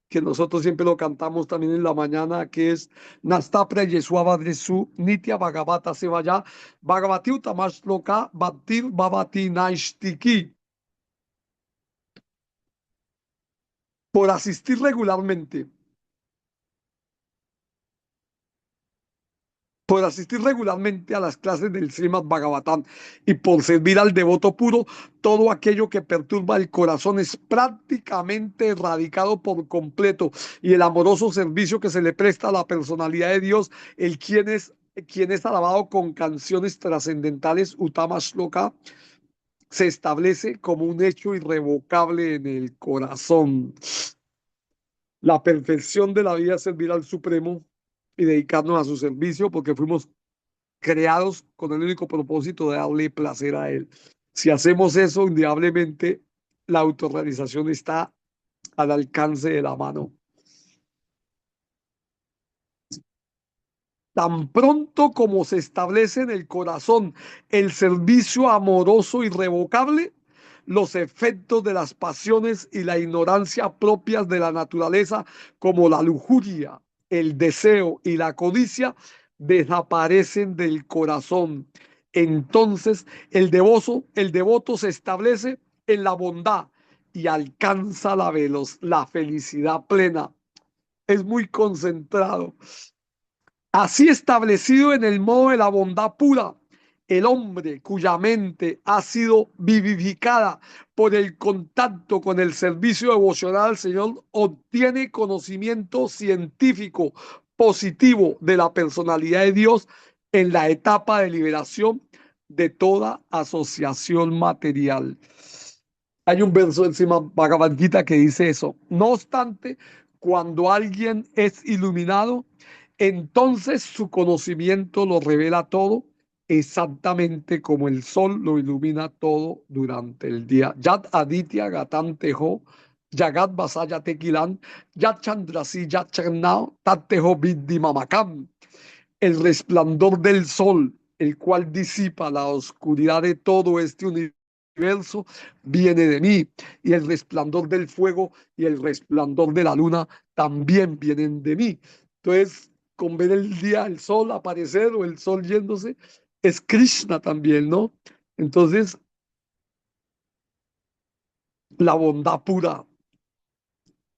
que nosotros siempre lo cantamos también en la mañana, que es Nastapra Yeswava Dresu Nitya Bhagavata Sevaya Bhagavati Utamash Loka Bhattir Bhavati Naishtiki. Por asistir regularmente por asistir regularmente a las clases del Srimad Bhagavatam y por servir al devoto puro, todo aquello que perturba el corazón es prácticamente erradicado por completo y el amoroso servicio que se le presta a la personalidad de Dios, el quien es alabado con canciones trascendentales, Uttama Shloka, se establece como un hecho irrevocable en el corazón. La perfección de la vida es servir al Supremo y dedicarnos a su servicio porque fuimos creados con el único propósito de darle placer a Él. Si hacemos eso, indudablemente la autorrealización está al alcance de la mano. Tan pronto como se establece en el corazón el servicio amoroso irrevocable, los efectos de las pasiones y la ignorancia propias de la naturaleza, como la lujuria, el deseo y la codicia, desaparecen del corazón. Entonces el devoto se establece en la bondad y alcanza la felicidad plena. Es muy concentrado. Así establecido en el modo de la bondad pura, el hombre cuya mente ha sido vivificada por el contacto con el servicio devocional al Señor obtiene conocimiento científico positivo de la personalidad de Dios en la etapa de liberación de toda asociación material. Hay un verso encima Bhagavad Gita que dice eso. No obstante, cuando alguien es iluminado, entonces su conocimiento lo revela todo, exactamente como el sol lo ilumina todo durante el día. Yat Aditya Gatam Tejo, Yagat Vasaya Tequilan, Yat Chandrasi Yat Charnao, Tat Tejo Viddi Mamakam. El resplandor del sol, el cual disipa la oscuridad de todo este universo, viene de mí. Y el resplandor del fuego y el resplandor de la luna también vienen de mí. Entonces, con ver el día, el sol aparecer o el sol yéndose, es Krishna también, ¿no? Entonces, la bondad pura,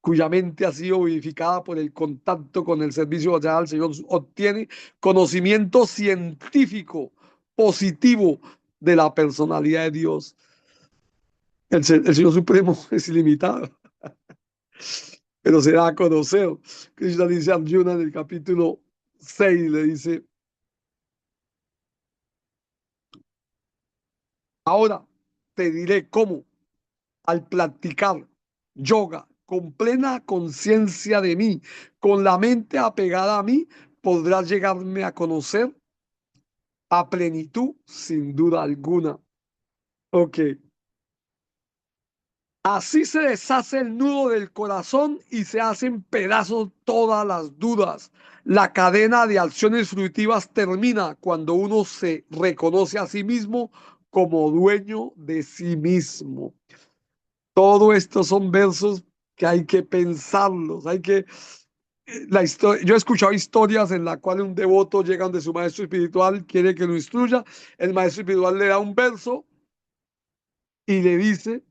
cuya mente ha sido vivificada por el contacto con el servicio al Señor, obtiene conocimiento científico positivo de la personalidad de Dios. El Señor Supremo es ilimitado, pero se da a conocer. Krishna dice a Arjuna en el capítulo 6, le dice, ahora te diré cómo al practicar yoga con plena conciencia de mí, con la mente apegada a mí, podrás llegarme a conocer a plenitud sin duda alguna. Ok. Así se deshace el nudo del corazón y se hacen pedazos todas las dudas. La cadena de acciones fruitivas termina cuando uno se reconoce a sí mismo como dueño de sí mismo. Todo esto son versos que hay que pensarlos, hay que... yo he escuchado historias en las cuales un devoto llega donde su maestro espiritual quiere que lo instruya, el maestro espiritual le da un verso y le dice,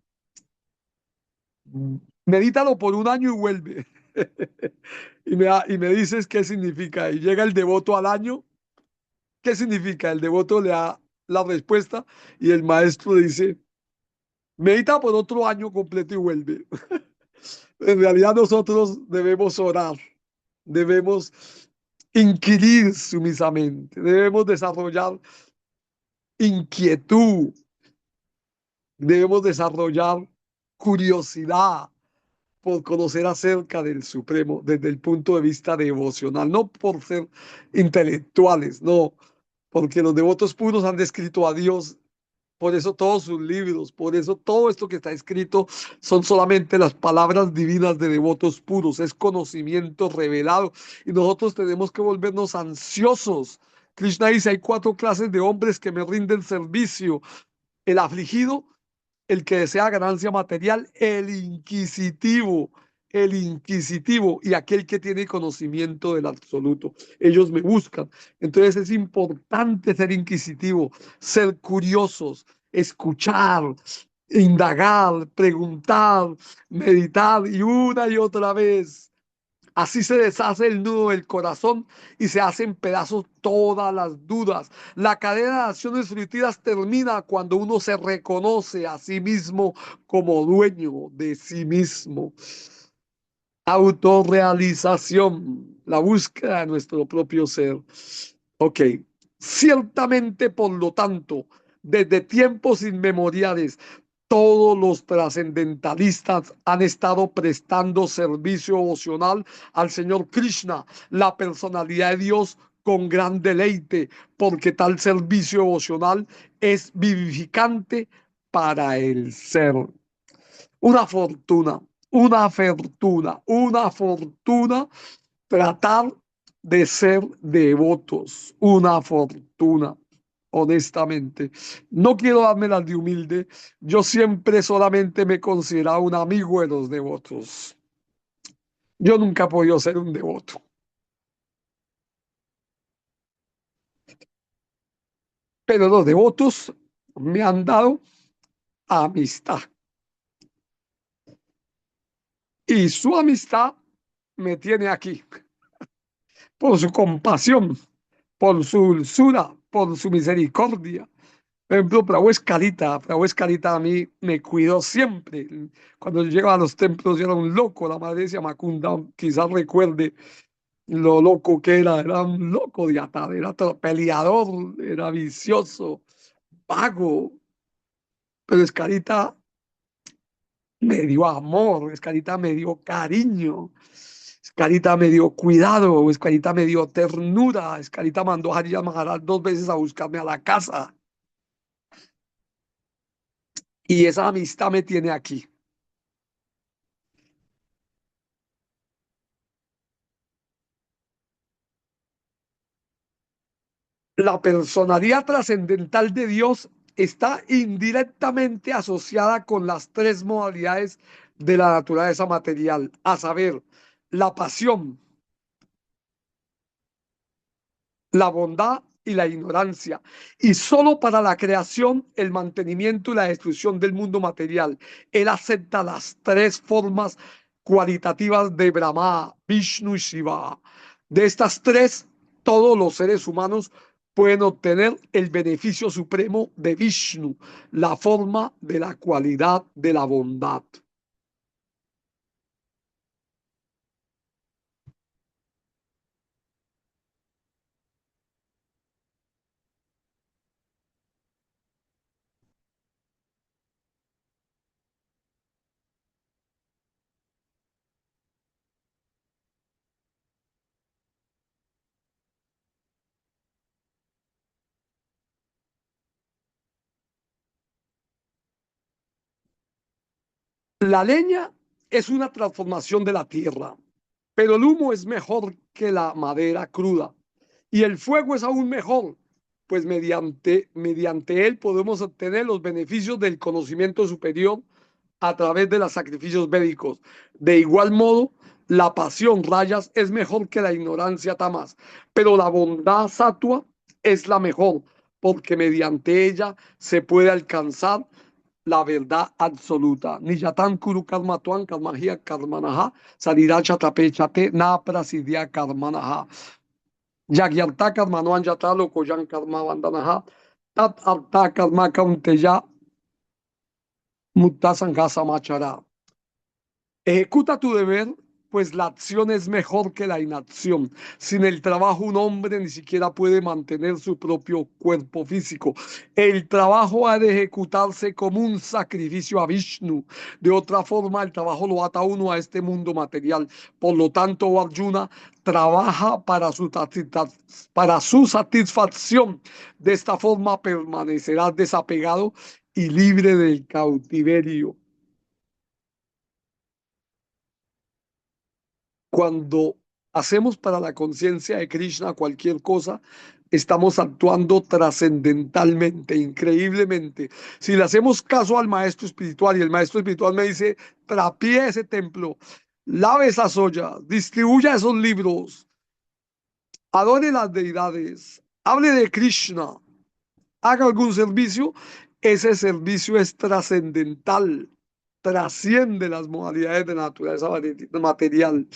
medítalo por un año y vuelve. Y me dices qué significa. Y llega el devoto al año, ¿qué significa? El devoto le da la respuesta y el maestro dice, medita por otro año completo y vuelve. En realidad nosotros debemos orar, debemos inquirir sumisamente, debemos desarrollar inquietud, debemos desarrollar curiosidad por conocer acerca del Supremo desde el punto de vista devocional, no por ser intelectuales, no, porque los devotos puros han descrito a Dios. Por eso todos sus libros, por eso todo esto que está escrito son solamente las palabras divinas de devotos puros, es conocimiento revelado y nosotros tenemos que volvernos ansiosos. Krishna dice, hay cuatro clases de hombres que me rinden servicio: el afligido, el que desea ganancia material, el inquisitivo y aquel que tiene conocimiento del absoluto. Ellos me buscan. Entonces es importante ser inquisitivo, ser curiosos, escuchar, indagar, preguntar, meditar y otra vez. Así se deshace el nudo del corazón y se hacen pedazos todas las dudas. La cadena de acciones fruitivas termina cuando uno se reconoce a sí mismo como dueño de sí mismo. Autorrealización, la búsqueda de nuestro propio ser. Ok, ciertamente, por lo tanto, desde tiempos inmemoriales, todos los trascendentalistas han estado prestando servicio devocional al Señor Krishna, la personalidad de Dios, con gran deleite, porque tal servicio devocional es vivificante para el ser. Una fortuna, una fortuna tratar de ser devotos, una fortuna, honestamente. No quiero darme las de humilde, yo siempre solamente me he considerado un amigo de los devotos. Yo nunca he podido ser un devoto, pero los devotos me han dado amistad y su amistad me tiene aquí por su compasión, por su dulzura, por su misericordia. Por ejemplo, Prabhu Escarita a mí me cuidó siempre. Cuando yo llegaba a los templos yo era un loco, la madre decía Macunda, quizás recuerde lo loco que era un loco de atar, era peleador, era vicioso, vago, pero Escarita me dio amor, Escarita me dio cariño, Escarita me dio cuidado, Escarita me dio ternura, Escarita mandó a Hariya Maharaj 2 veces a buscarme a la casa. Y esa amistad me tiene aquí. La personalidad trascendental de Dios está indirectamente asociada con las tres modalidades de la naturaleza material, a saber, la pasión, la bondad y la ignorancia. Y solo para la creación, el mantenimiento y la destrucción del mundo material. Él acepta las tres formas cualitativas de Brahma, Vishnu y Shiva. De estas tres, todos los seres humanos pueden obtener el beneficio supremo de Vishnu, la forma de la cualidad de la bondad. La leña es una transformación de la tierra, pero el humo es mejor que la madera cruda. Y el fuego es aún mejor, pues mediante él podemos obtener los beneficios del conocimiento superior a través de los sacrificios védicos. De igual modo, la pasión rayas es mejor que la ignorancia tamas, pero la bondad satua es la mejor, porque mediante ella se puede alcanzar la verdad absoluta. Niyatan kuru karma tuan karmahia karmanaha, sariracha tapechate na prasidia karmanaha. Yagyarta karmanoan yatalo koyan karma bandanaha, tat arta karma kaunteya mutasan samachara. Ejecuta tu deber, pues la acción es mejor que la inacción. Sin el trabajo un hombre ni siquiera puede mantener su propio cuerpo físico. El trabajo ha de ejecutarse como un sacrificio a Vishnu. De otra forma, el trabajo lo ata uno a este mundo material. Por lo tanto, Arjuna trabaja para su satisfacción. De esta forma permanecerás desapegado y libre del cautiverio. Cuando hacemos para la conciencia de Krishna cualquier cosa, estamos actuando trascendentalmente, increíblemente. Si le hacemos caso al maestro espiritual y el maestro espiritual me dice, trapee ese templo, lave esas ollas, distribuya esos libros, adore las deidades, hable de Krishna, haga algún servicio, ese servicio es trascendental, trasciende las modalidades de la naturaleza material.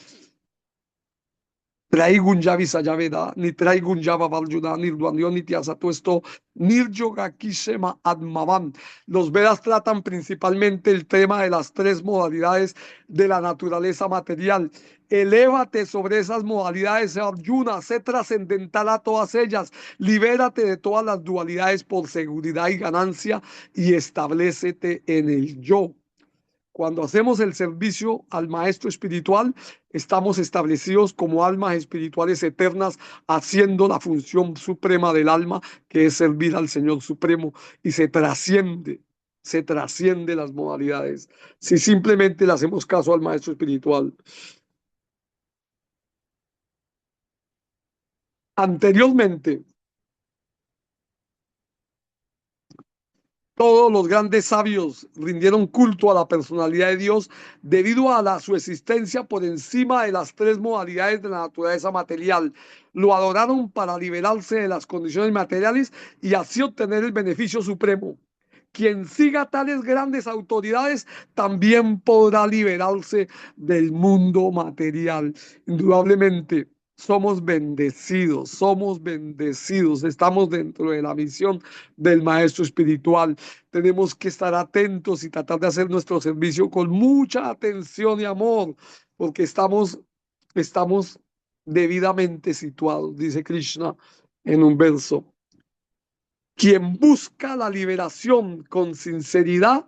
Traigunja Visayaveda, ni Traigunja Valjuna, Nirduandio Nityasato, esto, Niryoga Kishema Admavan. Los Vedas tratan principalmente el tema de las tres modalidades de la naturaleza material. Elévate sobre esas modalidades, Arjuna, sé trascendental a todas ellas, libérate de todas las dualidades por seguridad y ganancia y establecete en el yo. Cuando hacemos el servicio al maestro espiritual, estamos establecidos como almas espirituales eternas, haciendo la función suprema del alma, que es servir al Señor Supremo, y se trasciende las modalidades. Si simplemente le hacemos caso al maestro espiritual. Anteriormente, todos los grandes sabios rindieron culto a la personalidad de Dios debido a su existencia por encima de las tres modalidades de la naturaleza material. Lo adoraron para liberarse de las condiciones materiales y así obtener el beneficio supremo. Quien siga tales grandes autoridades también podrá liberarse del mundo material. Indudablemente, somos bendecidos, estamos dentro de la misión del maestro espiritual. Tenemos que estar atentos y tratar de hacer nuestro servicio con mucha atención y amor, porque estamos debidamente situados, dice Krishna en un verso. Quien busca la liberación con sinceridad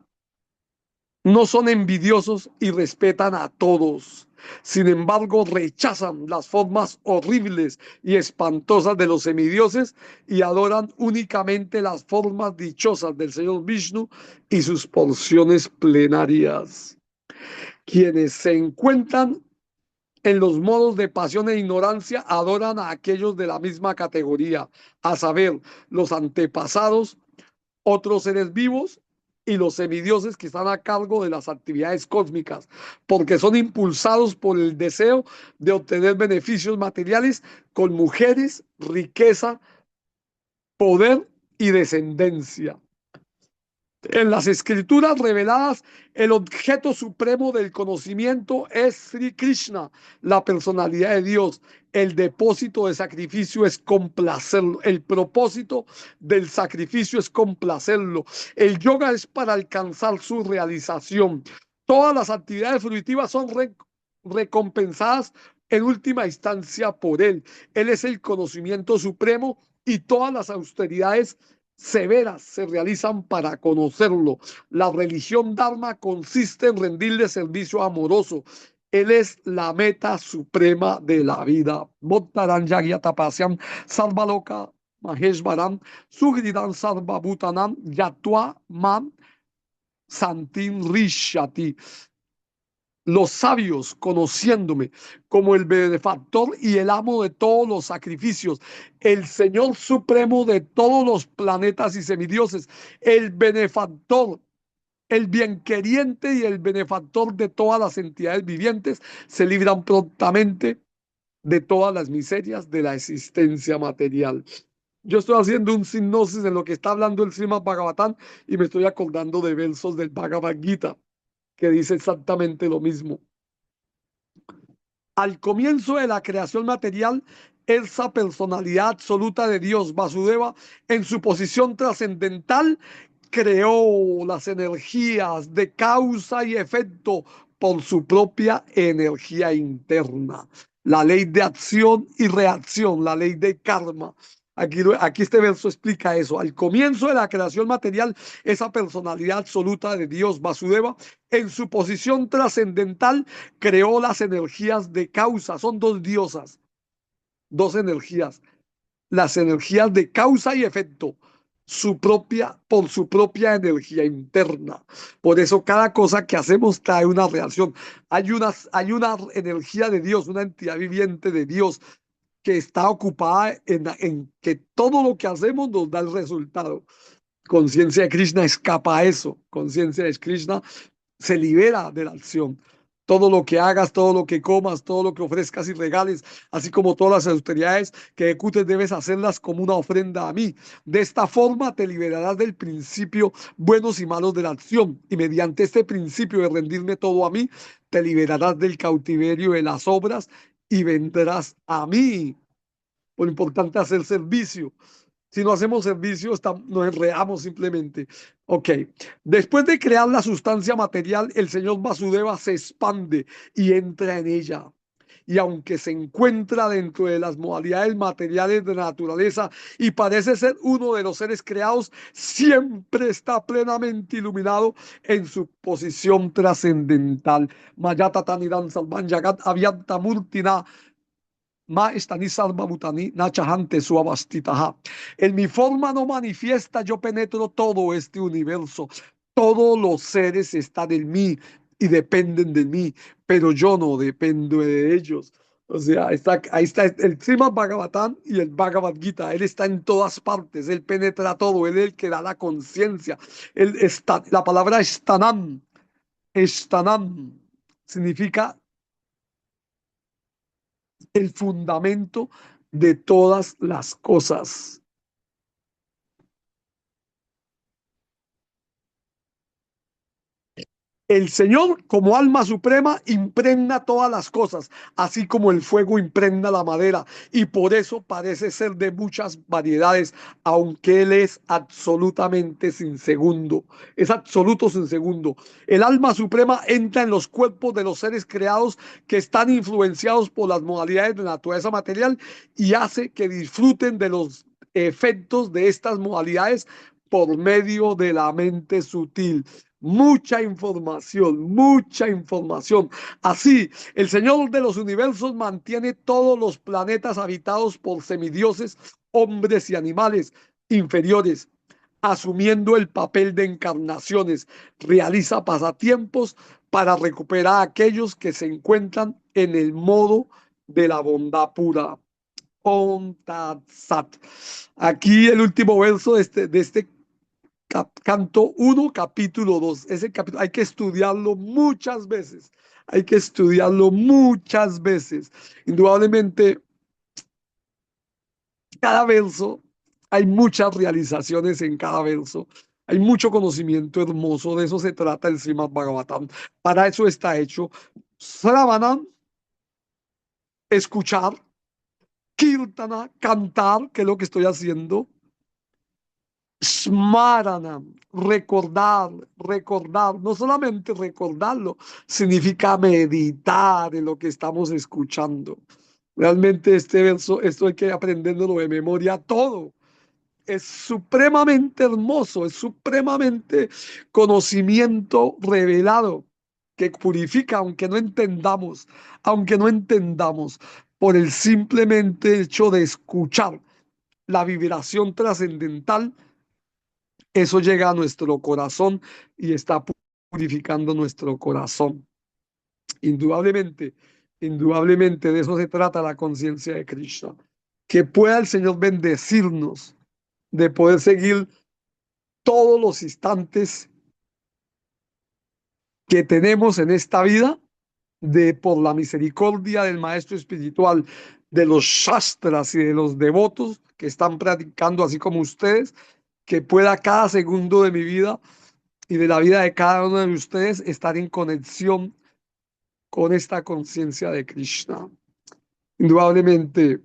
no son envidiosos y respetan a todos. Sin embargo, rechazan las formas horribles y espantosas de los semidioses y adoran únicamente las formas dichosas del Señor Vishnu y sus porciones plenarias. Quienes se encuentran en los modos de pasión e ignorancia adoran a aquellos de la misma categoría, a saber, los antepasados, otros seres vivos y los semidioses que están a cargo de las actividades cósmicas, porque son impulsados por el deseo de obtener beneficios materiales con mujeres, riqueza, poder y descendencia. En las escrituras reveladas, el objeto supremo del conocimiento es Sri Krishna, la personalidad de Dios. El depósito de sacrificio es complacerlo. El propósito del sacrificio es complacerlo. El yoga es para alcanzar su realización. Todas las actividades fruitivas son recompensadas en última instancia por él. Él es el conocimiento supremo y todas las austeridades severas se realizan para conocerlo. La religión Dharma consiste en rendirle servicio amoroso. Él es la meta suprema de la vida. Bhottaran Yagyatapasyam Sarvaloka Maheshvaram Sugridan Sarvabhutanam Yatva Man Santin Rishati. Los sabios, conociéndome como el benefactor y el amo de todos los sacrificios, el Señor supremo de todos los planetas y semidioses, el benefactor El bienqueriente y el benefactor de todas las entidades vivientes se libran prontamente de todas las miserias de la existencia material. Yo estoy haciendo un sinopsis de lo que está hablando el Srimad Bhagavatam y me estoy acordando de versos del Bhagavad Gita que dice exactamente lo mismo. Al comienzo de la creación material, esa personalidad absoluta de Dios, Vasudeva, en su posición trascendental, creó las energías de causa y efecto por su propia energía interna. La ley de acción y reacción, la ley de karma. Aquí este verso explica eso. Al comienzo de la creación material, esa personalidad absoluta de Dios, Vasudeva, en su posición trascendental, creó las energías de causa. Son dos diosas, dos energías. Las energías de causa y efecto, por su propia energía interna. Por eso cada cosa que hacemos trae una reacción. Hay una energía de Dios, una entidad viviente de Dios que está ocupada en que todo lo que hacemos nos da el resultado. Conciencia de Krishna escapa a eso. Conciencia de Krishna se libera de la acción. Todo lo que hagas, todo lo que comas, todo lo que ofrezcas y regales, así como todas las austeridades que ejecutes, debes hacerlas como una ofrenda a mí. De esta forma te liberarás del principio buenos y malos de la acción. Y mediante este principio de rendirme todo a mí, te liberarás del cautiverio de las obras y vendrás a mí. Por lo importante hacer servicio. Si no hacemos servicio, nos enredamos simplemente. Ok. Después de crear la sustancia material, el señor Vasudeva se expande y entra en ella. Y aunque se encuentra dentro de las modalidades materiales de la naturaleza y parece ser uno de los seres creados, siempre está plenamente iluminado en su posición trascendental. Mayata Tanidan Salvan Yagat Avyanta Murtina Ma estani salva mutani nachahante suavastitaha. En mi forma no manifiesta, yo penetro todo este universo. Todos los seres están en mí y dependen de mí, pero yo no dependo de ellos. O sea, ahí está el Srimad Bhagavatam y el Bhagavad Gita. Él está en todas partes, él penetra todo, él es el que da la conciencia. La palabra estanam, significa el fundamento de todas las cosas. El Señor, como alma suprema, impregna todas las cosas, así como el fuego impregna la madera, y por eso parece ser de muchas variedades, aunque Él es absolutamente sin segundo, es absoluto sin segundo. El alma suprema entra en los cuerpos de los seres creados que están influenciados por las modalidades de la naturaleza material y hace que disfruten de los efectos de estas modalidades por medio de la mente sutil. Mucha información, mucha información. Así, el Señor de los universos mantiene todos los planetas habitados por semidioses, hombres y animales inferiores, asumiendo el papel de encarnaciones. Realiza pasatiempos para recuperar a aquellos que se encuentran en el modo de la bondad pura. Om Tat Sat. Aquí el último verso de este Canto 1, capítulo 2. Ese capítulo hay que estudiarlo muchas veces. Hay que estudiarlo muchas veces. Indudablemente, cada verso, hay muchas realizaciones en cada verso. Hay mucho conocimiento hermoso. De eso se trata el Srimad Bhagavatam. Para eso está hecho. Sravanam, escuchar. Kirtana, cantar, que es lo que estoy haciendo. Smarana, recordar, recordar, no solamente recordarlo, significa meditar en lo que estamos escuchando. Realmente este verso, esto hay que aprenderlo de memoria todo. Es supremamente hermoso, es supremamente conocimiento revelado que purifica, aunque no entendamos, por el simplemente hecho de escuchar la vibración trascendental, eso llega a nuestro corazón y está purificando nuestro corazón. Indudablemente, indudablemente de eso se trata la conciencia de Krishna. Que pueda el Señor bendecirnos de poder seguir todos los instantes que tenemos en esta vida, de por la misericordia del maestro espiritual, de los shastras y de los devotos que están practicando así como ustedes, que pueda cada segundo de mi vida y de la vida de cada uno de ustedes estar en conexión con esta conciencia de Krishna. Indudablemente,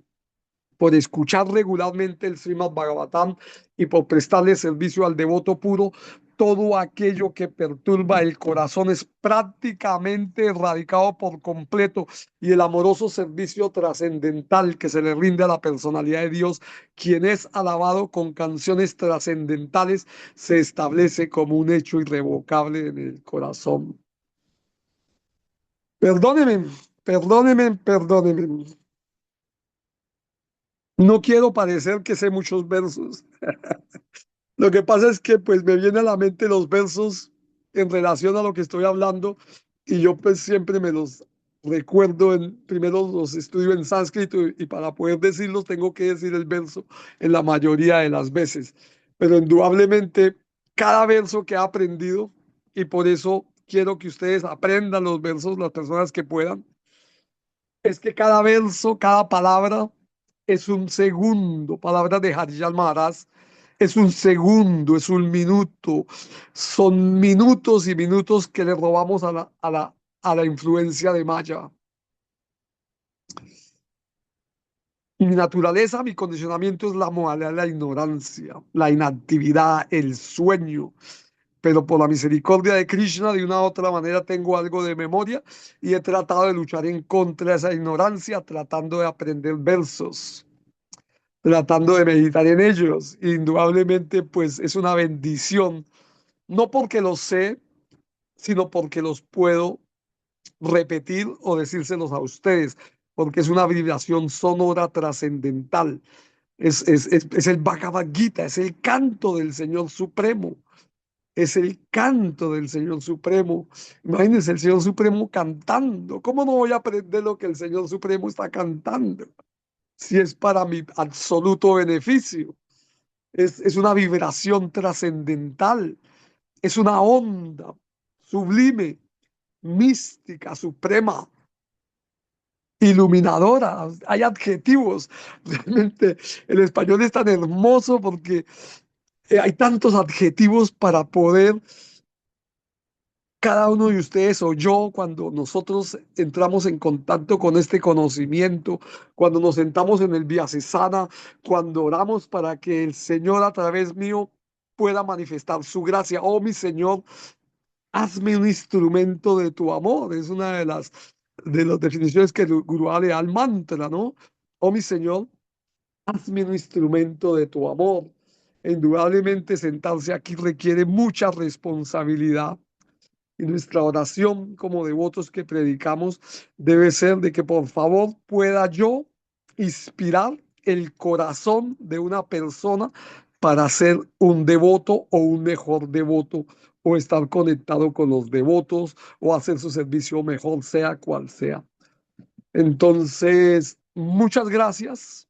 por escuchar regularmente el Srimad Bhagavatam y por prestarle servicio al devoto puro, todo aquello que perturba el corazón es prácticamente erradicado por completo, y el amoroso servicio trascendental que se le rinde a la personalidad de Dios, quien es alabado con canciones trascendentales, se establece como un hecho irrevocable en el corazón. Perdóneme, perdóneme. No quiero parecer que sé muchos versos. Lo que pasa es que pues me vienen a la mente los versos en relación a lo que estoy hablando, y yo pues siempre me los recuerdo, primero los estudio en sánscrito, y para poder decirlos tengo que decir el verso en la mayoría de las veces. Pero indudablemente cada verso que he aprendido, y por eso quiero que ustedes aprendan los versos, las personas que puedan, es que cada verso, cada palabra es un segundo. Palabras de Harijal Maharaj, es un segundo, es un minuto. Son minutos y minutos que le robamos a la influencia de Maya. Mi naturaleza, mi condicionamiento es la modalidad de la ignorancia, la inactividad, el sueño. Pero por la misericordia de Krishna, de una u otra manera tengo algo de memoria, y he tratado de luchar en contra de esa ignorancia, tratando de aprender versos, tratando de meditar en ellos. Indudablemente, pues es una bendición, no porque los sé, sino porque los puedo repetir o decírselos a ustedes, porque es una vibración sonora trascendental. Es el Bhagavad Gita, es el canto del Señor Supremo. Es el canto del Señor Supremo. Imagínense el Señor Supremo cantando. ¿Cómo no voy a aprender lo que el Señor Supremo está cantando si es para mi absoluto beneficio? Es una vibración trascendental, es una onda sublime, mística, suprema, iluminadora. Hay adjetivos. Realmente el español es tan hermoso porque hay tantos adjetivos para poder cada uno de ustedes o yo, cuando nosotros entramos en contacto con este conocimiento, cuando nos sentamos en el Vyasesana, cuando oramos para que el Señor a través mío pueda manifestar su gracia. Oh, mi Señor, hazme un instrumento de tu amor. Es una de las definiciones que el Gurú le da al mantra, ¿no? Oh, mi Señor, hazme un instrumento de tu amor. Indudablemente sentarse aquí requiere mucha responsabilidad, y nuestra oración como devotos que predicamos debe ser de que por favor pueda yo inspirar el corazón de una persona para ser un devoto o un mejor devoto, o estar conectado con los devotos, o hacer su servicio mejor, sea cual sea. Entonces, muchas gracias.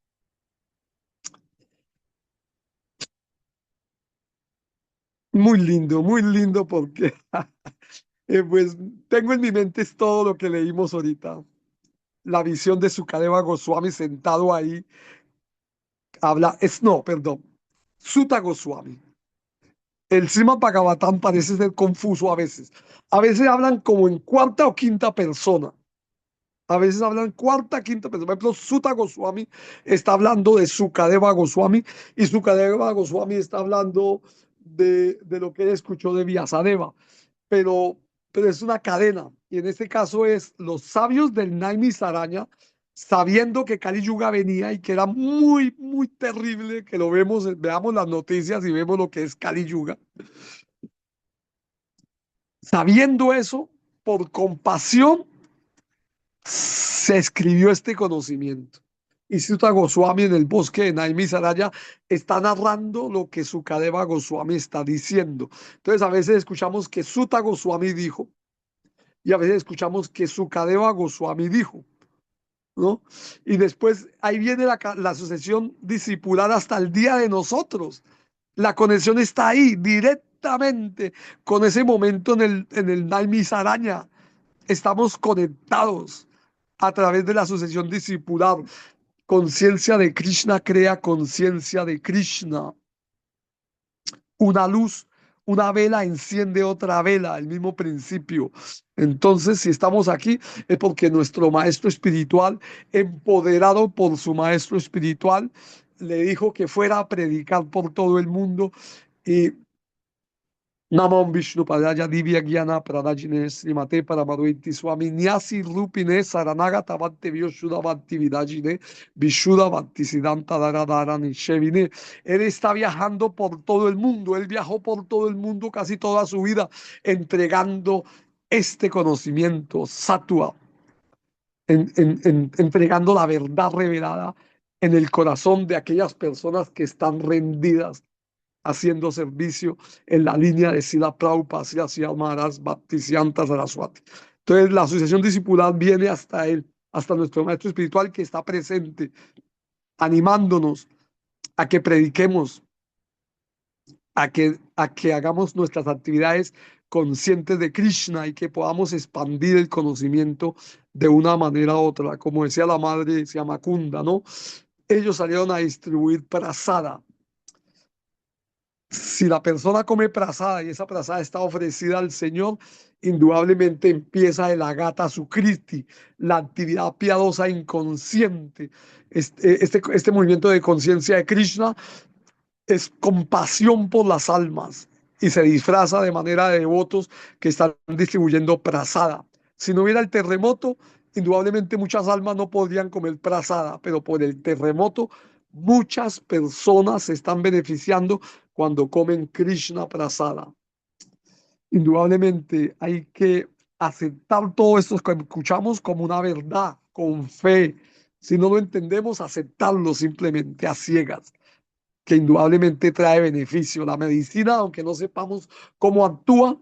Muy lindo porque pues tengo en mi mente es todo lo que leímos ahorita. La visión de Sukadeva Goswami sentado ahí, no, perdón, Sutta Goswami. El Srimad Bhagavatam parece ser confuso a veces. A veces hablan como en cuarta o quinta persona. A veces hablan cuarta, quinta persona. Por ejemplo, Sutta Goswami está hablando de Sukadeva Goswami, y Sukadeva Goswami está hablando de lo que él escuchó de Vyasadeva. pero, pero es una cadena. Y en este caso es los sabios del Naimisaranya, sabiendo que Kali Yuga venía y que era muy, muy terrible, que lo vemos, veamos las noticias y vemos lo que es Kali Yuga. Sabiendo eso, por compasión, se escribió este conocimiento. Y Sutta Goswami en el bosque de Naimisaranya está narrando lo que Sukadeva Goswami está diciendo. Entonces a veces escuchamos que Sutta Goswami dijo, y a veces escuchamos que Sukadeva Goswami dijo, ¿no? Y después ahí viene la sucesión discipular hasta el día de nosotros. La conexión está ahí, directa, directamente con ese momento en el Naimis Araña. Estamos conectados a través de la sucesión discipular. Conciencia de Krishna crea conciencia de Krishna. Una luz, una vela enciende otra vela, el mismo principio. Entonces, si estamos aquí, es porque nuestro maestro espiritual, empoderado por su maestro espiritual, le dijo que fuera a predicar por todo el mundo y Namam Vishnu Padaya Divya Gyana Pradajine Srimate Paramaruiti Swami Nyasi Rupine Saranaga Tabate Vyoshuda Bhakti Vidajine Vishuda Bhakti Siddhanta Dara Dara Nishevine. Él está viajando por todo el mundo, él viajó por todo el mundo casi toda su vida, entregando este conocimiento, Sattva, entregando la verdad revelada en el corazón de aquellas personas que están rendidas haciendo servicio en la línea de Srila Prabhupada, Srila Maharaj Bhaktisiddhanta Saraswati. Entonces la asociación discipular viene hasta él, hasta nuestro maestro espiritual que está presente, animándonos a que prediquemos, a que hagamos nuestras actividades conscientes de Krishna y que podamos expandir el conocimiento de una manera u otra. Como decía la madre Siamakunda, ¿no? Ellos salieron a distribuir prasada. Si la persona come prasada y esa prasada está ofrecida al Señor, indudablemente empieza de la gata sukriti, la actividad piadosa inconsciente. Este movimiento de conciencia de Krishna es compasión por las almas y se disfraza de manera de devotos que están distribuyendo prasada. Si no hubiera el terremoto, indudablemente muchas almas no podrían comer prasada, pero por el terremoto muchas personas se están beneficiando cuando comen Krishna prasada. Indudablemente hay que aceptar todo esto que escuchamos como una verdad, con fe. Si no lo entendemos, aceptarlo simplemente a ciegas, que indudablemente trae beneficio. La medicina, aunque no sepamos cómo actúa,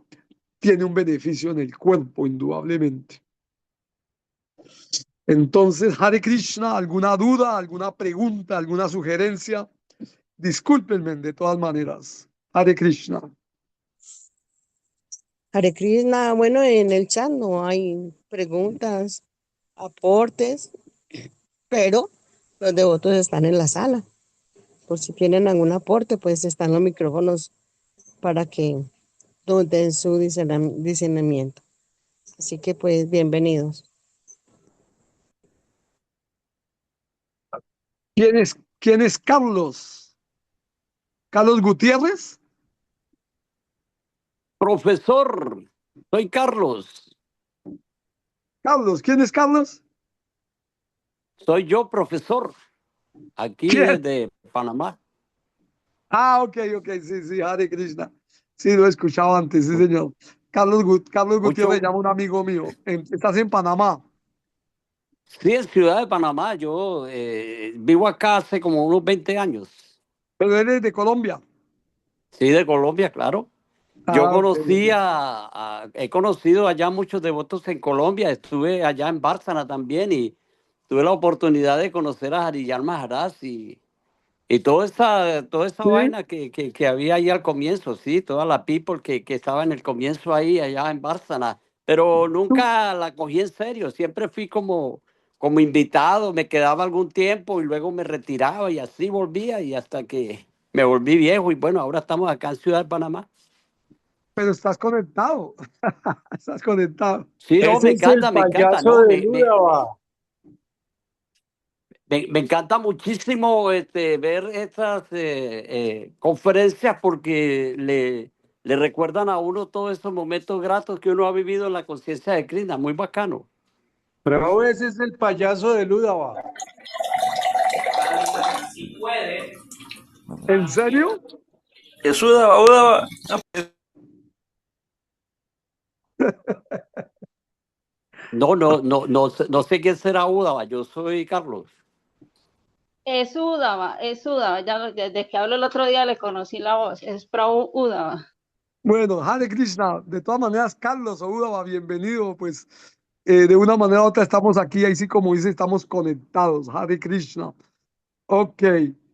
tiene un beneficio en el cuerpo, indudablemente. Entonces, Hare Krishna, ¿alguna duda, alguna pregunta, alguna sugerencia? Discúlpenme de todas maneras. Hare Krishna. Hare Krishna, bueno, en el chat no hay preguntas, aportes, pero los devotos están en la sala. Por si tienen algún aporte, pues están los micrófonos para que den su discernimiento. Así que pues bienvenidos. ¿Quién es Carlos? ¿Carlos Gutiérrez? Profesor, soy Carlos. Carlos, ¿quién es Carlos? Soy yo, profesor, aquí ¿Quién? desde Panamá. Ah, ok, sí, Hare Krishna. Sí, lo he escuchado antes, sí, señor. Carlos Gutiérrez Mucho, llama un amigo mío. Estás en Panamá. sí, en Ciudad de Panamá. Yo vivo acá hace como unos 20 años. Pero eres de Colombia. Sí, de Colombia, claro. Yo Ah, ok, conocí ok. he conocido allá muchos devotos en Colombia. Estuve allá en Bárcena también y tuve la oportunidad de conocer a Hariyar Maharaj y toda esa Sí, vaina que había ahí al comienzo, sí, toda la people que estaba en el comienzo ahí, allá en Bárcena, pero tú, nunca la cogí en serio, siempre fui como invitado, me quedaba algún tiempo y luego me retiraba y así volvía y hasta que me volví viejo y bueno, ahora estamos acá en Ciudad de Panamá. pero estás conectado. Estás conectado. Sí, no, Ese es el me encanta, payaso no, de Ludaba. me encanta muchísimo ver estas conferencias porque le recuerdan a uno todos esos momentos gratos que uno ha vivido en la conciencia de Krishna. Muy bacano. Pero ese es el payaso de Ludaba. Si puede, ¿En serio? Udava, Udava. No, no, no, no sé quién será Udava. Yo soy Carlos. Es Udava. Desde que hablo el otro día le conocí la voz. Es Prabhu Udava. Bueno, Hare Krishna. De todas maneras, Carlos Oudaba, bienvenido. Pues de una manera u otra estamos aquí, ahí sí como dice, estamos conectados. Hare Krishna. Ok.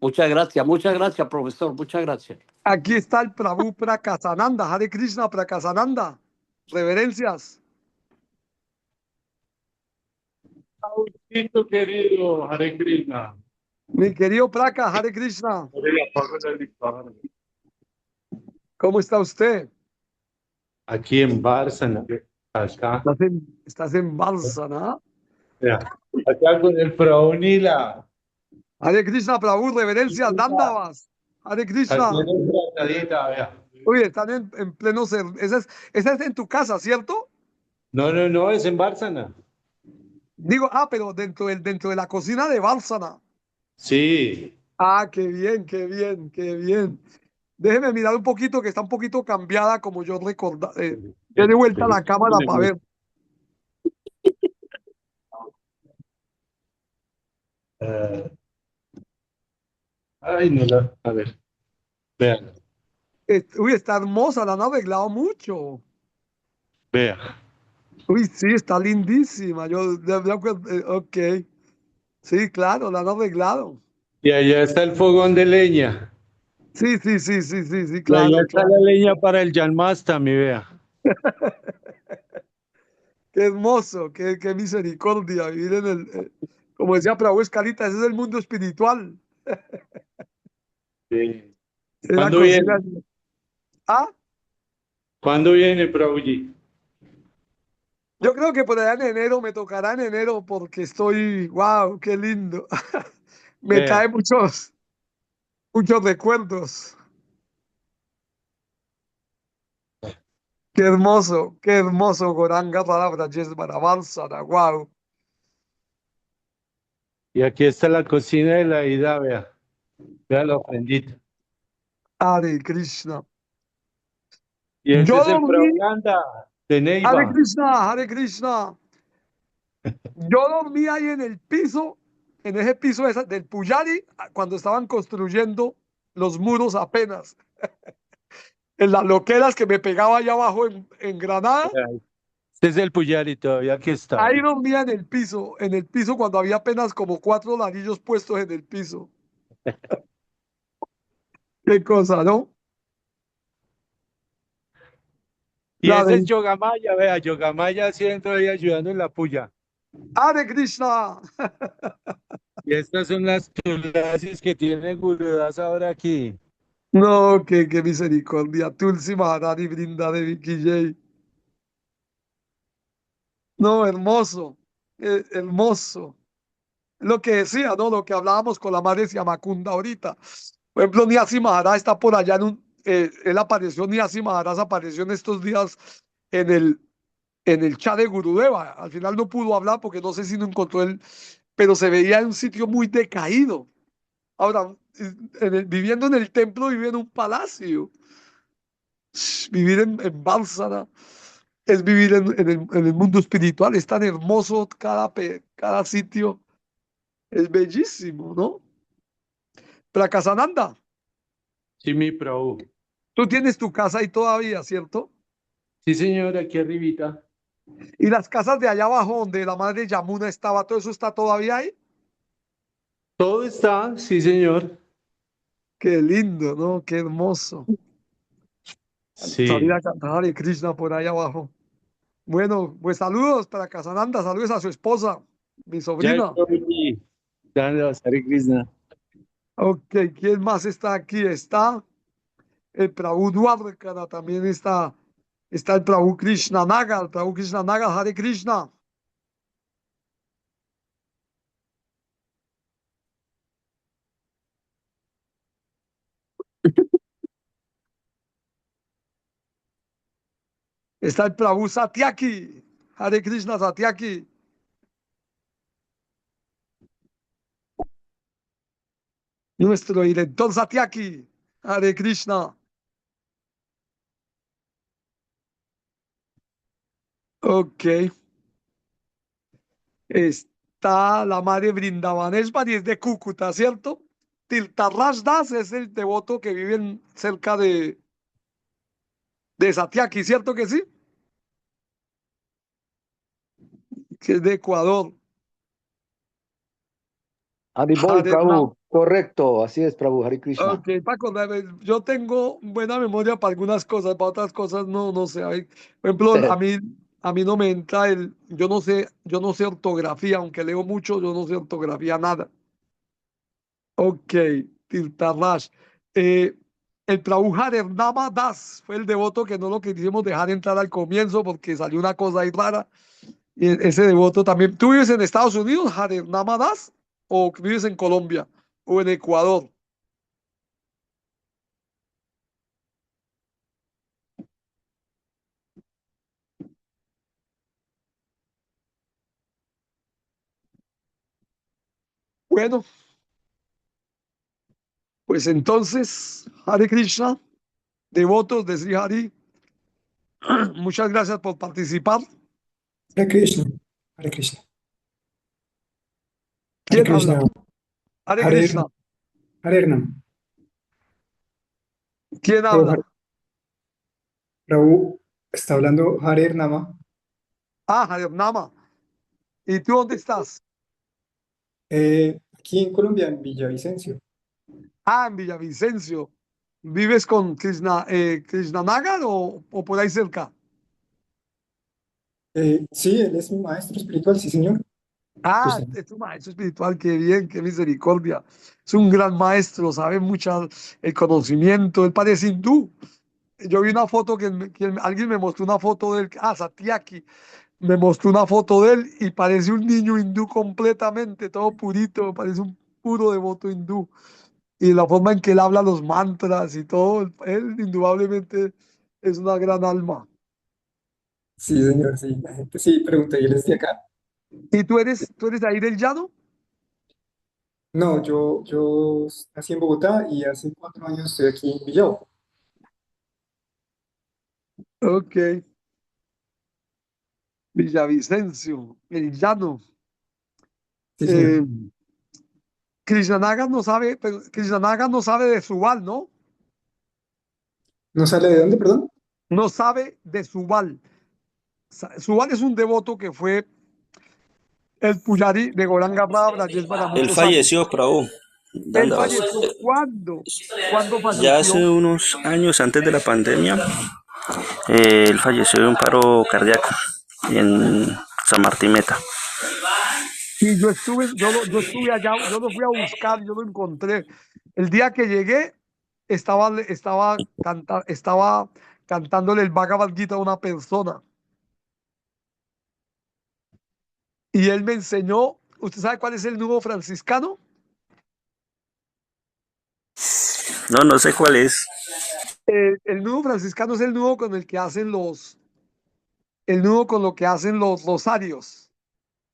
Muchas gracias, profesor. Muchas gracias. Aquí está el Prabhu Prakasananda, Hare Krishna Prakasananda. Reverencias. Saúlcito querido, Hare Krishna. Mi querido Praka, Hare Krishna. Por el apago del dictador. ¿Cómo está usted? Aquí en Bárcena, acá, Estás en Balsana. mira, acá con el Fraunila, Hare Krishna Prabhu, reverencias, Dandavas. Hare aquí Krishna. en el Granadita, vea. Uy, están en pleno ser. Esa es en tu casa, ¿cierto? No, es en Bárcena. Digo, pero dentro de la cocina de Balsana. Sí, Ah, qué bien, qué bien, qué bien. Déjeme mirar un poquito, que está un poquito cambiada, como yo recordaba. De vuelta a la cámara para ver. Eh, ay, no la, a ver, vean, Uy, está hermosa, la han arreglado mucho. vea. Uy, sí, está lindísima. Ok. Sí, claro, la han arreglado. Y allá está el fogón de leña. Sí, sí, sí, sí, sí, sí, Y allá claro, está la claro. leña para el Yanmasta, mi vea. Qué hermoso, qué misericordia vivir como decía Prabhu Escalita, ese es el mundo espiritual. Sí. Es la ¿Cuándo cocina. viene? Ah, ¿Cuándo viene, Prabhuji? yo creo que por allá en enero me tocará en enero porque wow, qué lindo. Me Vea. trae muchos recuerdos. Qué hermoso, Goranga Palabra, Yesmara Balsara, wow. Y aquí está la cocina de la ida, vea. Vea la ofrendita. Hare Krishna. Y ese Yo es el dormí, Prabhupanda de Hare Neiva. Krishna, Hare Krishna. Yo dormí ahí en el piso, en ese piso del Puyari, cuando estaban construyendo los muros apenas. En las loqueras que me pegaba allá abajo en Granada, Vea, este es el Puyari todavía, aquí está. ahí dormía en el piso cuando había apenas como 4 ladrillos puestos en el piso. Qué cosa, ¿no? Y La ese es de Yogamaya, vea, Yogamaya siempre ahí ayudando en la puya. Hare Krishna. Y estas son las tulasis que tiene Gurudas ahora aquí. No, qué misericordia. Tulsi Maharani brinda de Vicky J. No, hermoso, hermoso. Lo que decía, ¿no? Lo que hablábamos con la madre Siamakunda ahorita. Por ejemplo, Niasi Maharaj está por allá él apareció, Niasi Maharaj apareció en estos días en el chat de Gurudeva. Al final no pudo hablar porque no sé si no encontró él, pero se veía en un sitio muy decaído. Ahora, viviendo en el templo, vive en un palacio. Vivir en Bálsara es vivir en el mundo espiritual. Es tan hermoso cada sitio. Es bellísimo, ¿no? Prakasananda, Sí, mi Prabhu. tú tienes tu casa ahí todavía, ¿cierto? Sí, señor, aquí arribita. Y las casas de allá abajo, donde la madre Yamuna estaba, todo eso está todavía ahí. Todo está, sí, señor. Qué lindo, ¿no? Qué hermoso. Salir Sí. a cantar y Krishna por ahí abajo. Bueno, pues saludos para Casananda, saludos a su esposa, mi Ya el sobrina. Prabhuji. Dale, Hare Krishna. Ok, ¿quién más está aquí? Está el Prabhu Dwarkana, también está el Prabhu Krishna Naga, el Prabhu Krishna Naga, Hare Krishna. Está el Prabhu Satyaki, Hare Krishna Satyaki. Nuestro director Satyaki, Hare Krishna. Ok, está la madre Brindavaneshwari, es de Cúcuta, ¿cierto? Tirtharaj Das es el devoto que vive cerca de Satyaki, ¿cierto que sí? Que es de Ecuador. Haribol, Hare Ram. Prabhu. Correcto, así es, Prabhu Hare Krishna. Ok, Paco, yo tengo buena memoria para algunas cosas, para otras cosas no, no sé. Por ejemplo, a mí no me entra yo no sé ortografía, aunque leo mucho, yo no sé ortografía nada. Ok, Tirtarash. Eh, el Prabhu Harinama Das fue el devoto que no lo quisimos dejar entrar al comienzo porque salió una cosa ahí rara. Y ese devoto también. ¿Tú vives en Estados Unidos, Harinama Das? ¿O vives en Colombia? ¿O en Ecuador? Bueno, pues entonces, Hare Krishna, devotos de Sri Hari, muchas gracias por participar. Hare Krishna, Hare Krishna, Hare ¿Quién habla? Krishna, Hare Hare, Krishna. Hare Nam. ¿Quién Prabhu, habla? Prabhu está hablando Hare Nama. Ah, Harinama. ¿Y tú dónde estás? Aquí en Colombia, en Villavicencio. Ah, en Villavicencio. ¿Vives con Krishna Nagar o por ahí cerca? Sí, él es mi maestro espiritual, sí, señor. Ah, Krishna. es un maestro espiritual, qué bien, qué misericordia. Es un gran maestro, sabe mucho el conocimiento, él parece hindú. Yo vi una foto alguien me mostró una foto de él, Satyaki, me mostró una foto de él y parece un niño hindú completamente, todo purito, parece un puro devoto hindú. Y la forma en que él habla los mantras y todo, él indudablemente es una gran alma. Sí, señor, sí. La gente sí pregunta, ¿y él es de acá? ¿Y tú eres ahí del llano? No, yo nací en Bogotá y hace 4 años estoy aquí en Villavo. Ok, Villavicencio, el llano. Sí, señor. Eh, Krishnanaga no sabe, pero Krishnanaga no sabe de Subal, ¿no? ¿No sale de dónde, perdón? No sabe de Subal. Subal es un devoto que fue el Pujari de Goranga Brajas para Él muchos años. falleció, Prabhu. Él Dandavas. falleció. ¿Cuándo? ¿Cuándo Ya hace falleció? unos años antes de la pandemia, él falleció de un paro cardíaco en San Martín Meta. Y yo estuve allá, yo lo fui a buscar, yo lo encontré. El día que llegué, estaba cantándole el Bhagavad Gita a una persona. Y él me enseñó, ¿usted sabe cuál es el nudo franciscano? No, no sé cuál es. El nudo franciscano es el nudo con lo que hacen los rosarios.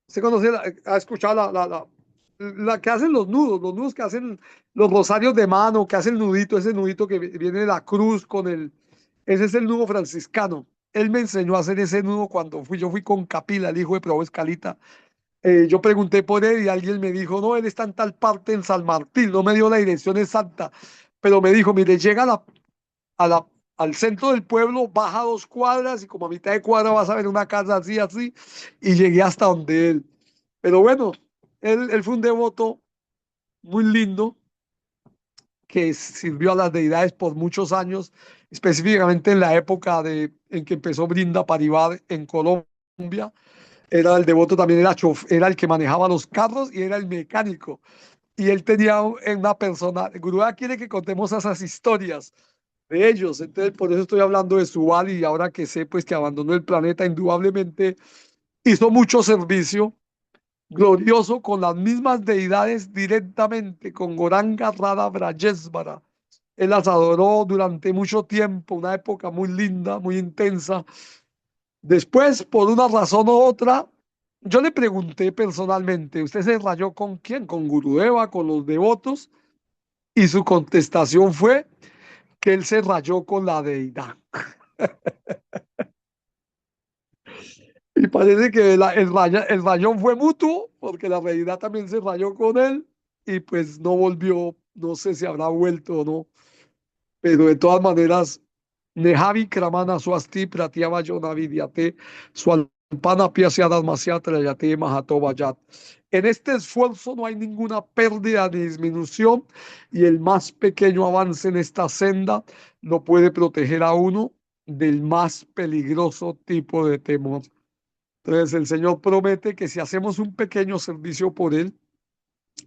¿Usted conoce, ha escuchado la que hacen los nudos que hacen los rosarios de mano, que hace el nudito, ese nudito que viene de la cruz ese es el nudo franciscano. Él me enseñó a hacer ese nudo cuando yo fui con Capila, el hijo de Probo Escalita. Yo pregunté por él y alguien me dijo, no, él está en tal parte en San Martín, no me dio la dirección exacta, pero me dijo, mire, llega a la, al centro del pueblo, baja 2 cuadras y como a mitad de cuadra vas a ver una casa así, así, y llegué hasta donde él. Pero bueno, él fue un devoto muy lindo que sirvió a las deidades por muchos años, específicamente en la época en que empezó Brinda Paribad en Colombia. Era el devoto también, era el que manejaba los carros y era el mecánico. Y él tenía una persona, Gurúa quiere que contemos esas historias de ellos. Entonces, por eso estoy hablando de Subal y ahora que sé pues que abandonó el planeta, indudablemente hizo mucho servicio glorioso con las mismas deidades directamente, con Goranga Rada Brajesvara. Él las adoró durante mucho tiempo, una época muy linda, muy intensa. Después, por una razón u otra, yo le pregunté personalmente, ¿usted se rayó con quién? ¿Con Gurudeva, con los devotos? Y su contestación fue que él se rayó con la deidad. Y parece que el rayón fue mutuo, porque la deidad también se rayó con él y pues no volvió, no sé si habrá vuelto o no, pero de todas maneras, Nehavi Kramana Swasti Pratyava Yonavidyate, su En este esfuerzo no hay ninguna pérdida ni disminución y el más pequeño avance en esta senda lo puede proteger a uno del más peligroso tipo de temor. Entonces el Señor promete que si hacemos un pequeño servicio por Él,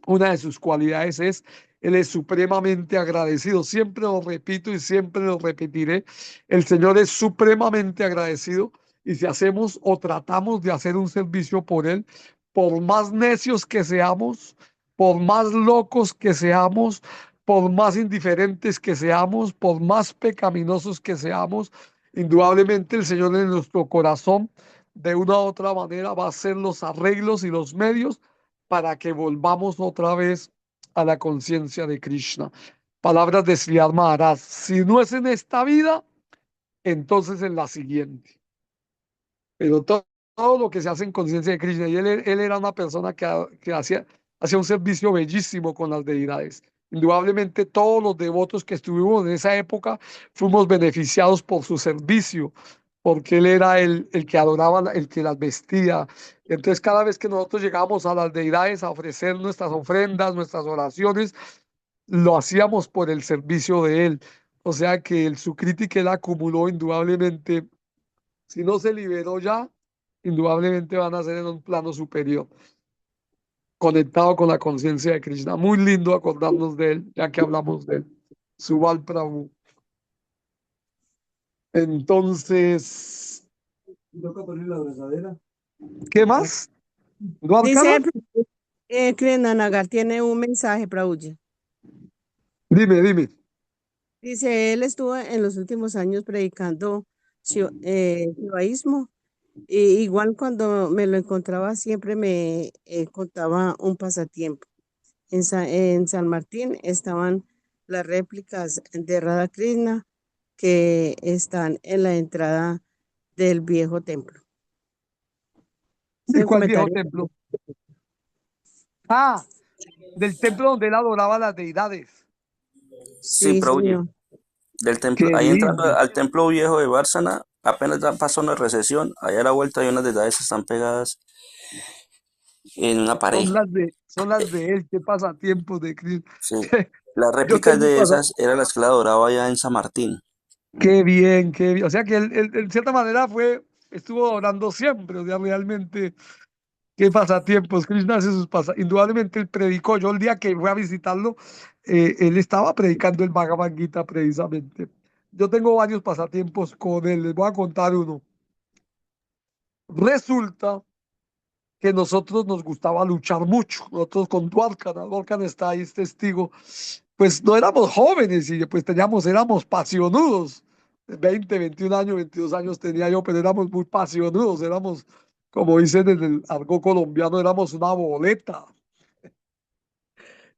una de sus cualidades es, Él es supremamente agradecido. Siempre lo repito y siempre lo repetiré. El Señor es supremamente agradecido y si hacemos o tratamos de hacer un servicio por Él, por más necios que seamos, por más locos que seamos, por más indiferentes que seamos, por más pecaminosos que seamos, indudablemente el Señor en nuestro corazón, de una u otra manera, va a hacer los arreglos y los medios para que volvamos otra vez a la conciencia de Krishna. Palabras de Sridhar Maharaj. Si no es en esta vida, entonces en la siguiente. Pero todo lo que se hace en conciencia de Krishna. Y él era una persona que hacía un servicio bellísimo con las deidades. Indudablemente todos los devotos que estuvimos en esa época fuimos beneficiados por su servicio, porque él era el que adoraba, el que las vestía. Entonces cada vez que nosotros llegábamos a las deidades a ofrecer nuestras ofrendas, nuestras oraciones, lo hacíamos por el servicio de él. O sea que el Sukriti que él acumuló indudablemente, si no se liberó ya, indudablemente van a ser en un plano superior, conectado con la conciencia de Krishna. Muy lindo acordarnos de él, ya que hablamos de él. Subal Prabhu. Entonces, ¿qué más? Dice, ¿Dwarkana? Krishna Nagar tiene un mensaje, Prabhuji. Dime. Dice, él estuvo en los últimos años predicando shivaísmo. Y igual cuando me lo encontraba siempre me contaba un pasatiempo. En San Martín estaban las réplicas de Radha Krishna que están en la entrada del viejo templo. ¿Y Un cuál viejo comentario. templo? Ah, del templo donde él adoraba a las deidades. Sí, Sí, Prabhuji. señor. Del templo, Qué ahí entrando lindo. al templo viejo de Bársana, apenas ya pasó una recesión, allá a la vuelta hay unas deidades que están pegadas en una pared. Son las de él. Qué pasatiempos de Krishna. Sí. Las Yo réplicas tengo un de pasatiempo. esas eran las que él adoraba allá en San Martín. Qué bien, qué bien. O sea que él, en cierta manera estuvo orando siempre. O sea, realmente, qué pasatiempos. Krishna hace sus pasatiempos. Indudablemente él predicó. Yo el día que fui a visitarlo, él estaba predicando el Bhagavad Gita precisamente. Yo tengo varios pasatiempos con él. Les voy a contar uno. Resulta que nosotros nos gustaba luchar mucho. Nosotros con Dwarkan está ahí, es testigo. Pues no éramos jóvenes y pues éramos pasionudos. 20, 21 años, 22 años tenía yo, pero éramos muy pasionudos. Éramos, como dicen en el argot colombiano, éramos una boleta.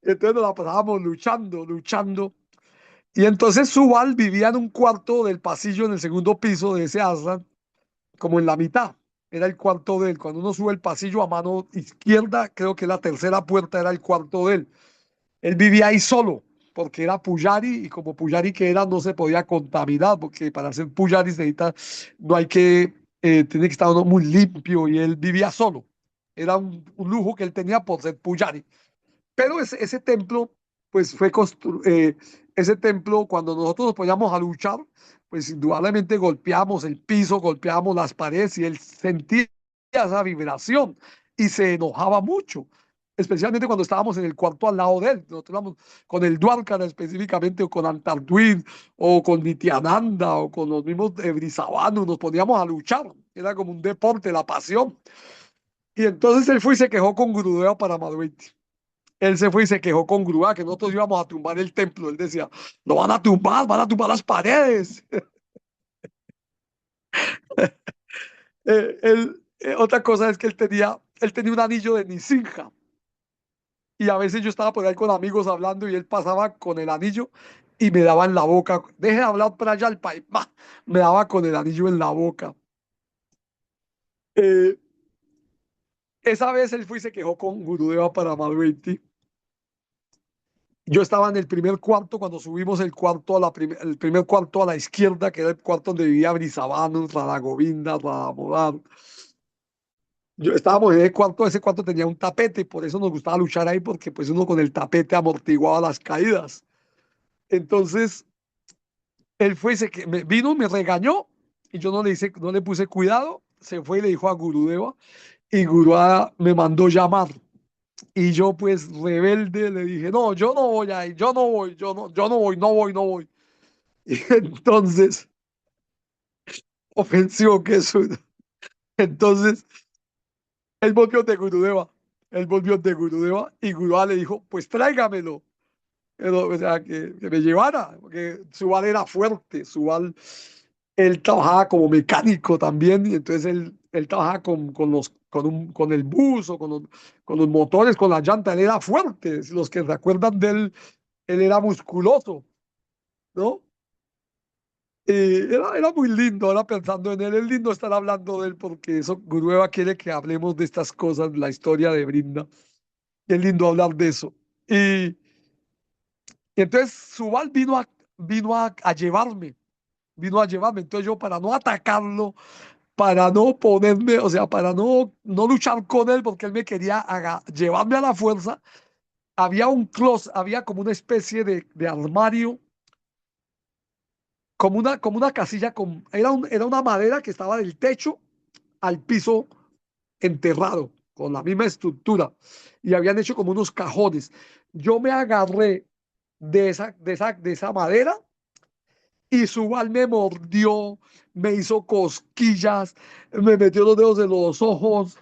Entonces nos la pasábamos luchando. Y entonces Subal vivía en un cuarto del pasillo en el segundo piso de ese ashram, como en la mitad. Era el cuarto de él. Cuando uno sube el pasillo a mano izquierda, creo que la tercera puerta era el cuarto de él. Él vivía ahí solo, porque era pujari y como pujari que era, no se podía contaminar, porque para ser pujari se necesita, no hay que, tiene que estar uno muy limpio y él vivía solo. Era un lujo que él tenía por ser pujari. Pero ese templo, pues ese templo, cuando nosotros nos poníamos a luchar, pues indudablemente golpeamos el piso, golpeamos las paredes y él sentía esa vibración y se enojaba mucho, especialmente cuando estábamos en el cuarto al lado de él. Nosotros estábamos con el Dwarkana específicamente, o con Antarduin, o con Nityananda, o con los mismos de Brisabanu, nos poníamos a luchar. Era como un deporte, la pasión. Y entonces él fue y se quejó con Gurudeva para Madhuiti. Él se fue y se quejó con Grúa que nosotros íbamos a tumbar el templo. Él decía, lo van a tumbar las paredes. Otra cosa es que él tenía un anillo de Nisinja. Y a veces yo estaba por ahí con amigos hablando y él pasaba con el anillo y me daba en la boca. Deje de hablar para allá el país. Me daba con el anillo en la boca. Eh, esa vez él fue y se quejó con Gurudeva para Madhuiti. Yo estaba en el primer cuarto cuando subimos el primer cuarto a la izquierda, que era el cuarto donde vivía Brisabanu, Radha Govinda, Radha Modar. estábamos en ese cuarto tenía un tapete, por eso nos gustaba luchar ahí, porque pues uno con el tapete amortiguaba las caídas. Entonces, él fue, vino, me regañó, y yo no le puse cuidado, se fue y le dijo a Gurudeva, y Gurudeva me mandó llamar. Y yo pues rebelde le dije, no, yo no voy ahí, yo no voy, yo no voy, no voy, no voy. Y entonces, ofensivo que es. Entonces, él volvió de Gurudeva, él volvió de Gurudeva y Gurudeva le dijo, pues tráigamelo. Pero, o sea, que me llevara, porque Subal era fuerte, Subal, él trabajaba como mecánico también, y entonces él trabajaba con el bus o con los motores, con la llanta, él era fuerte, los que recuerdan de él era musculoso, ¿no? Era muy lindo, ahora pensando en él, es lindo estar hablando de él porque eso, Gurueva quiere que hablemos de estas cosas, la historia de Brinda, y es lindo hablar de eso. Y entonces Subal vino a llevarme, entonces yo para no atacarlo, para no ponerme, o sea, para no luchar con él porque él me quería llevarme a la fuerza, había un closet, había como una especie de armario como una casilla, era una madera que estaba del techo al piso enterrado, con la misma estructura, y habían hecho como unos cajones. Yo me agarré de esa madera y Subal me mordió, me hizo cosquillas, me metió los dedos en los ojos,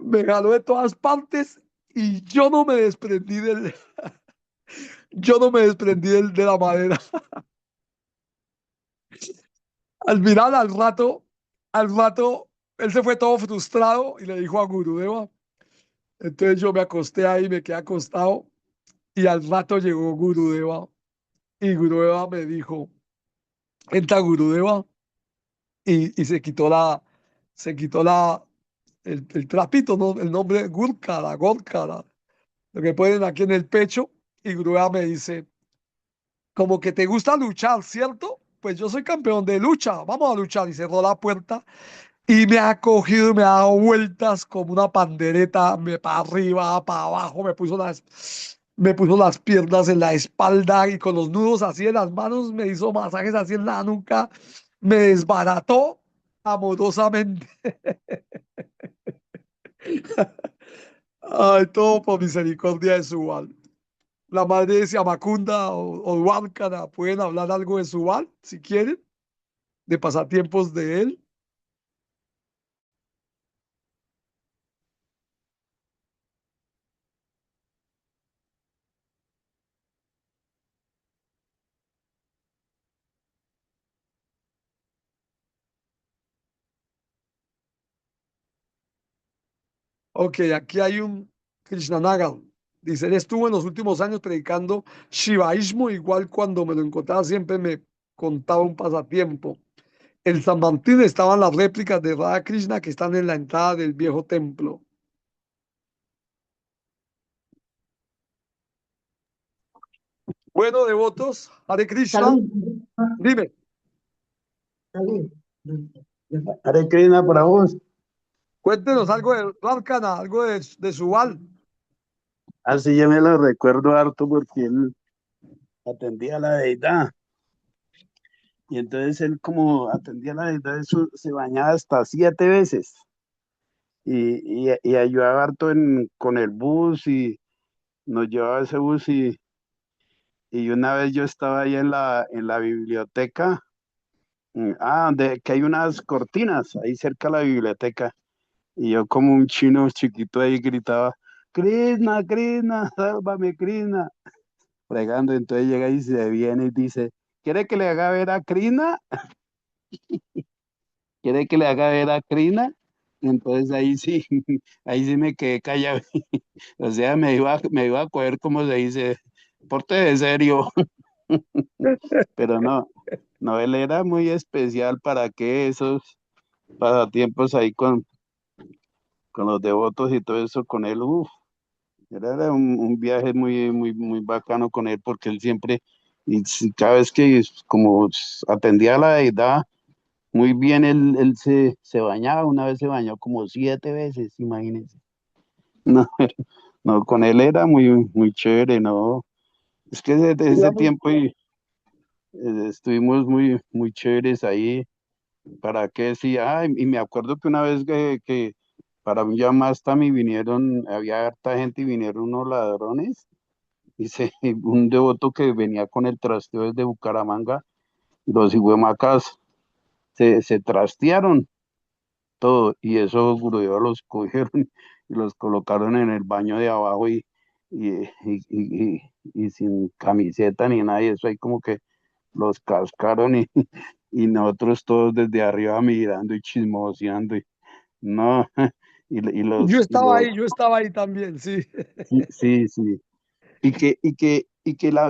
me jaló de todas partes y yo no me desprendí de la madera. Al final, al rato, él se fue todo frustrado y le dijo a Gurudeva. Entonces yo me acosté ahí, me quedé acostado y al rato llegó Gurudeva y Gurudeva me dijo, entra Gurudeva y se quitó el trapito, ¿no? El nombre Gurkara, Gorkara, lo que ponen aquí en el pecho y Gurudeva me dice, como que te gusta luchar, ¿cierto? Pues yo soy campeón de lucha, vamos a luchar y cerró la puerta. Y me ha cogido y me ha dado vueltas como una pandereta, para arriba, para abajo, me puso las piernas en la espalda y con los nudos así en las manos, me hizo masajes así en la nuca, me desbarató amorosamente. Ay, todo por misericordia de Subal. La madre de Siamacunda o Huáncara, ¿pueden hablar algo de Subal, si quieren? De pasatiempos de él. Ok, aquí hay un Krishnanagar. Dice, él estuvo en los últimos años predicando Shivaísmo, igual cuando me lo encontraba siempre me contaba un pasatiempo. En San Martín estaban las réplicas de Radha Krishna que están en la entrada del viejo templo. Bueno, devotos, Hare Krishna, Salud. dime, Salud. Hare Krishna para vos. cuéntenos algo de Dwarkana, algo de Subal. Así yo me lo recuerdo harto porque él atendía a la deidad. Y entonces él como atendía a la deidad, eso se bañaba hasta 7 veces. Y ayudaba harto con el bus y nos llevaba ese bus y una vez yo estaba ahí en la biblioteca, donde que hay unas cortinas ahí cerca de la biblioteca. Y yo como un chino chiquito ahí gritaba, Krishna, Krishna, sálvame, Krishna. Fregando, entonces llega y se viene y dice, ¿quiere que le haga ver a Krishna? ¿Quiere que le haga ver a Krishna? Y entonces ahí sí, ahí sí me quedé callado. O sea, me iba a coger como se dice, porte de serio. Pero no, no, él era muy especial para que esos pasatiempos ahí con los devotos y todo eso con él, era un viaje muy, muy, muy bacano con él porque él siempre, y cada vez que como atendía a la deidad, muy bien, él se bañaba, una vez se bañó como 7 veces, imagínense. No, no, con él era muy chévere, ¿no? Es que desde ese Digamos, tiempo estuvimos muy chéveres ahí. ¿Para qué decía? Ay, y me acuerdo que una vez que para un Yamastami vinieron, había harta gente y vinieron unos ladrones, y un devoto que venía con el trasteo desde Bucaramanga, los hijuemacas se trastearon todo, y esos gurudeos los cogieron y los colocaron en el baño de abajo y, y, y, y sin camiseta ni nada, y eso ahí como que los cascaron y nosotros todos desde arriba mirando y chismoseando, y no, y yo estaba ahí también, sí. sí, sí, sí,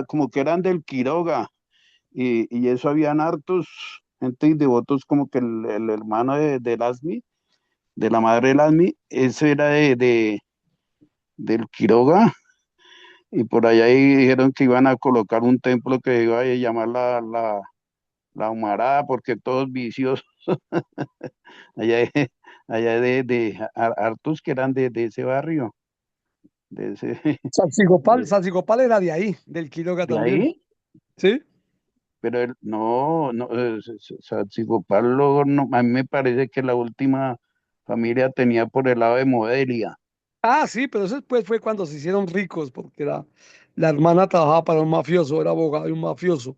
como que eran del Quiroga, y eso habían hartos gente y devotos, como que el hermano del Asmi, de la madre del Asmi, ese era del Quiroga, y por allá ahí dijeron que iban a colocar un templo que iba a llamar la Humarada, porque todos viciosos, allá, allá hartos que eran de ese barrio, de ese, de, Salsigopal era de ahí, del Quiroga de también. ahí, ¿Sí? pero no, no, Satzicopal, no, a mí me parece que la última familia tenía por el lado de Modelia. Ah, sí, pero eso después fue cuando se hicieron ricos, porque la hermana trabajaba para un mafioso, era abogado de un mafioso.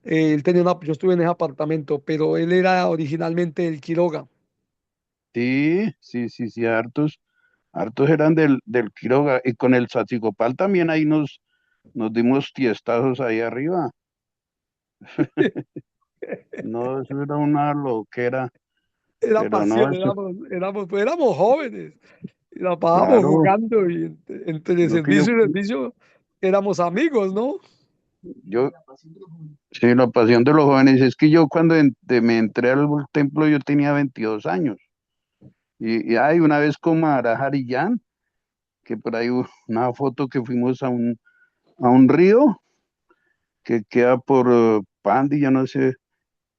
Él tenía yo estuve en ese apartamento, pero él era originalmente del Quiroga. Sí, sí, sí, sí, hartos eran del Quiroga, y con el Satzicopal también ahí nos dimos tiestazos ahí arriba. No, eso era una loquera, Era pero no, pasión, eso, pues éramos jóvenes, y la pasábamos claro, jugando y entre lo que servicio y servicio éramos amigos, ¿no? yo, sí, la pasión de los jóvenes, es que yo cuando me entré al templo yo tenía 22 años, y hay una vez con Maharaj Harijan, que por ahí hubo una foto que fuimos a un río que queda por Pandi, yo no sé,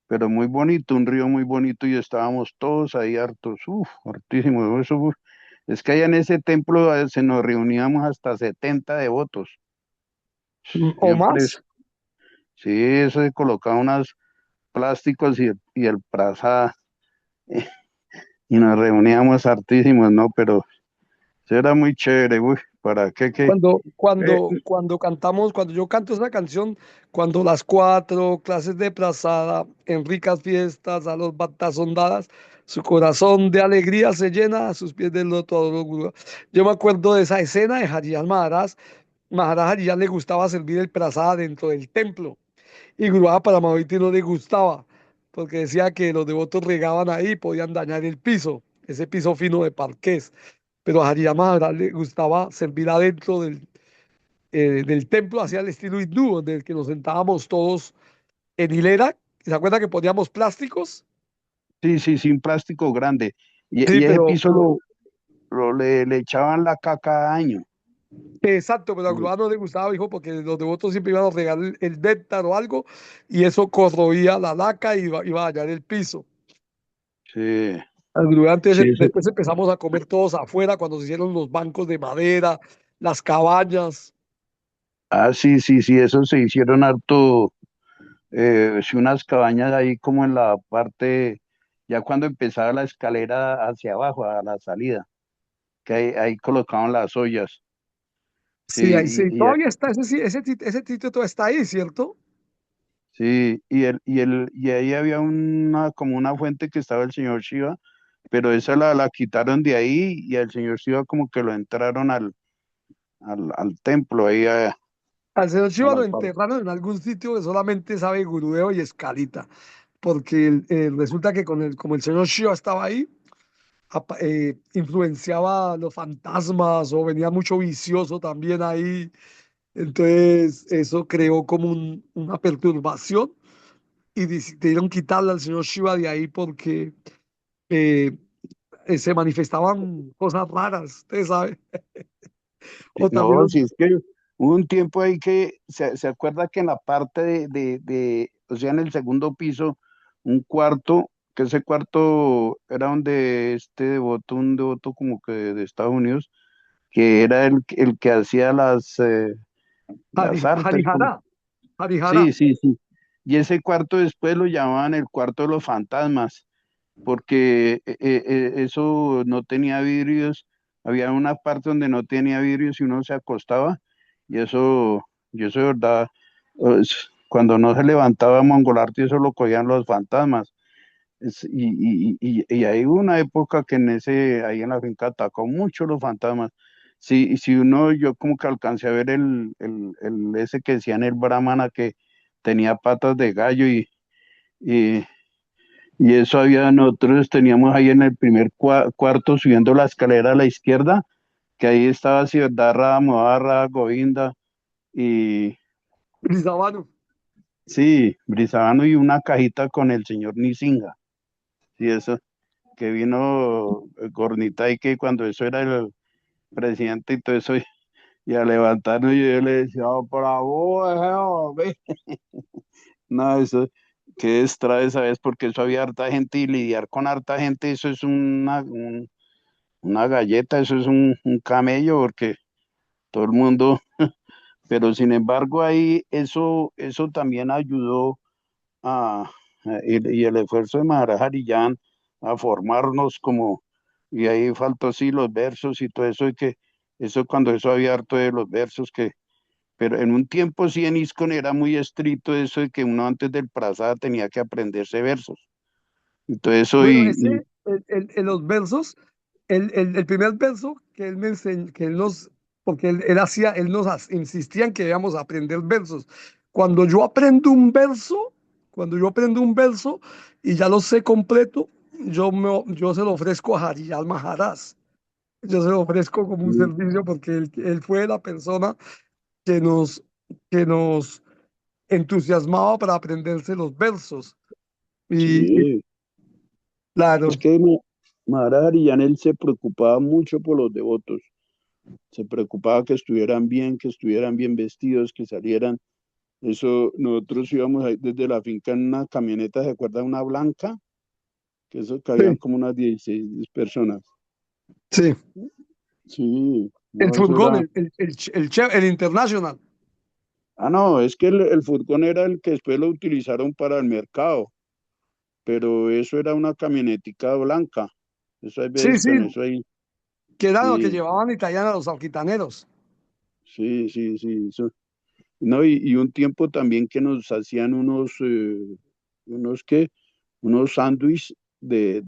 pero muy bonito, un río muy bonito, y estábamos todos ahí hartos, hartísimos, eso, es que allá en ese templo se nos reuníamos hasta 70 devotos, O siempre, más. sí, eso se colocaba unos plásticos y el prasada, y nos reuníamos hartísimos, ¿no? Pero eso era muy chévere, ¿para qué? Eh, Cuando yo canto esa canción, cuando las cuatro clases de prazada, en ricas fiestas, a los batazón dadas, su corazón de alegría se llena, a sus pies del loto adoro Gurú. Yo me acuerdo de esa escena de Harijan Maharaj. Maharaj Harijan le gustaba servir el prazada dentro del templo, y Gurú Paramahiti no le gustaba, porque decía que los devotos regaban ahí y podían dañar el piso, ese piso fino de parqués. Pero a Harijan Maharaj le gustaba servir adentro del templo, hacia el estilo hindú, donde el que nos sentábamos todos en hilera. ¿Se acuerda que poníamos plásticos? sí, sí, sin plástico grande, Sí, y ese piso le echaban la caca cada año. exacto, pero a Gurú no le gustaba, hijo, porque los devotos siempre iban a regalar el néctar o algo, y eso corroía la laca y iba a dañar el piso. Sí, Al Gurú sí, después empezamos a comer todos afuera cuando se hicieron los bancos de madera, las cabañas. sí, sí, sí, eso se hicieron harto, sí, unas cabañas ahí como en la parte, ya cuando empezaba la escalera hacia abajo, a la salida, que ahí colocaban las ollas, Sí, ahí sí, sí, todavía está, ese sitio todavía está ahí, ¿cierto? sí, y ahí había como una fuente que estaba el señor Shiva, pero esa la quitaron de ahí, y al señor Shiva como que lo entraron al templo, ahí Al señor a Chiva la lo parte. enterraron en algún sitio que solamente sabe Gurudeo y Escalita, porque resulta que como el señor Shiva estaba ahí, influenciaba a los fantasmas o venía mucho vicioso también ahí, entonces eso creó como una perturbación y decidieron quitarle al señor Shiva de ahí porque eh, se manifestaban cosas raras, usted sabe, Sí, o también no, si es que hubo un tiempo ahí que se acuerda que en la parte o sea, en el segundo piso, un cuarto, que ese cuarto era donde este devoto, un devoto como que de Estados Unidos, que era el que hacía las artes, como, Harijara, Harijara. sí, sí, sí. Y ese cuarto después lo llamaban el cuarto de los fantasmas, porque eso no tenía vidrios, había una parte donde no tenía vidrios y uno se acostaba, y eso de verdad, cuando no se levantaba Mongolarte, eso lo cogían los fantasmas. Y hay una época que ahí en la finca atacó mucho los fantasmas. Sí, y si uno, yo como que alcancé a ver ese que decían el brahmana que tenía patas de gallo y, y eso nosotros teníamos ahí en el primer cuarto subiendo la escalera a la izquierda, que ahí estaba Siddhartha, Moharra, Govinda y Brizabano. sí, Brizabano y una cajita con el señor Nisinga. Sí, eso, que vino Gornita y que cuando eso era el presidente y todo eso, y a levantarnos yo le decía, "Oh, bravo, ve". No, eso, qué extrae, ¿sabes? Porque eso había harta gente y lidiar con harta gente, eso es una galleta, eso es un camello, porque todo el mundo, pero sin embargo ahí eso también ayudó y el esfuerzo de Maharaj Ariyan a formarnos como, y ahí faltó sí los versos y todo eso, y que eso cuando eso había harto de los versos, pero en un tiempo sí en ISKCON era muy estricto eso de que uno antes del prasada tenía que aprenderse versos, y todo eso, Bueno, los versos, el primer verso que él me enseñó, que él nos, porque él nos insistía en que debíamos aprender versos. Cuando yo aprendo un verso, cuando yo aprendo un verso y ya lo sé completo, yo se lo ofrezco a Hariyal Maharaj. Yo se lo ofrezco como un sí, servicio porque él fue la persona que nos, que nos entusiasmaba para aprenderse los versos. Y sí, es claro, que Maharaj Ariyan él se preocupaba mucho por los devotos. Se preocupaba que estuvieran bien vestidos, que salieran. Eso, nosotros íbamos ahí desde la finca en una camioneta, ¿se acuerda? Una blanca, que eso cabían sí, como unas 16 personas. sí. Sí, El no, eso furgón, era. el International. Ah, no, es que el furgón era el que después lo utilizaron para el mercado, pero eso era una camionetica blanca. Eso hay Sí, veces sí, con eso ahí. que era lo que Sí, llevaban italianos a los alquitaneros. sí, sí, sí. No, y un tiempo también que nos hacían unos, ¿qué? Unos sándwiches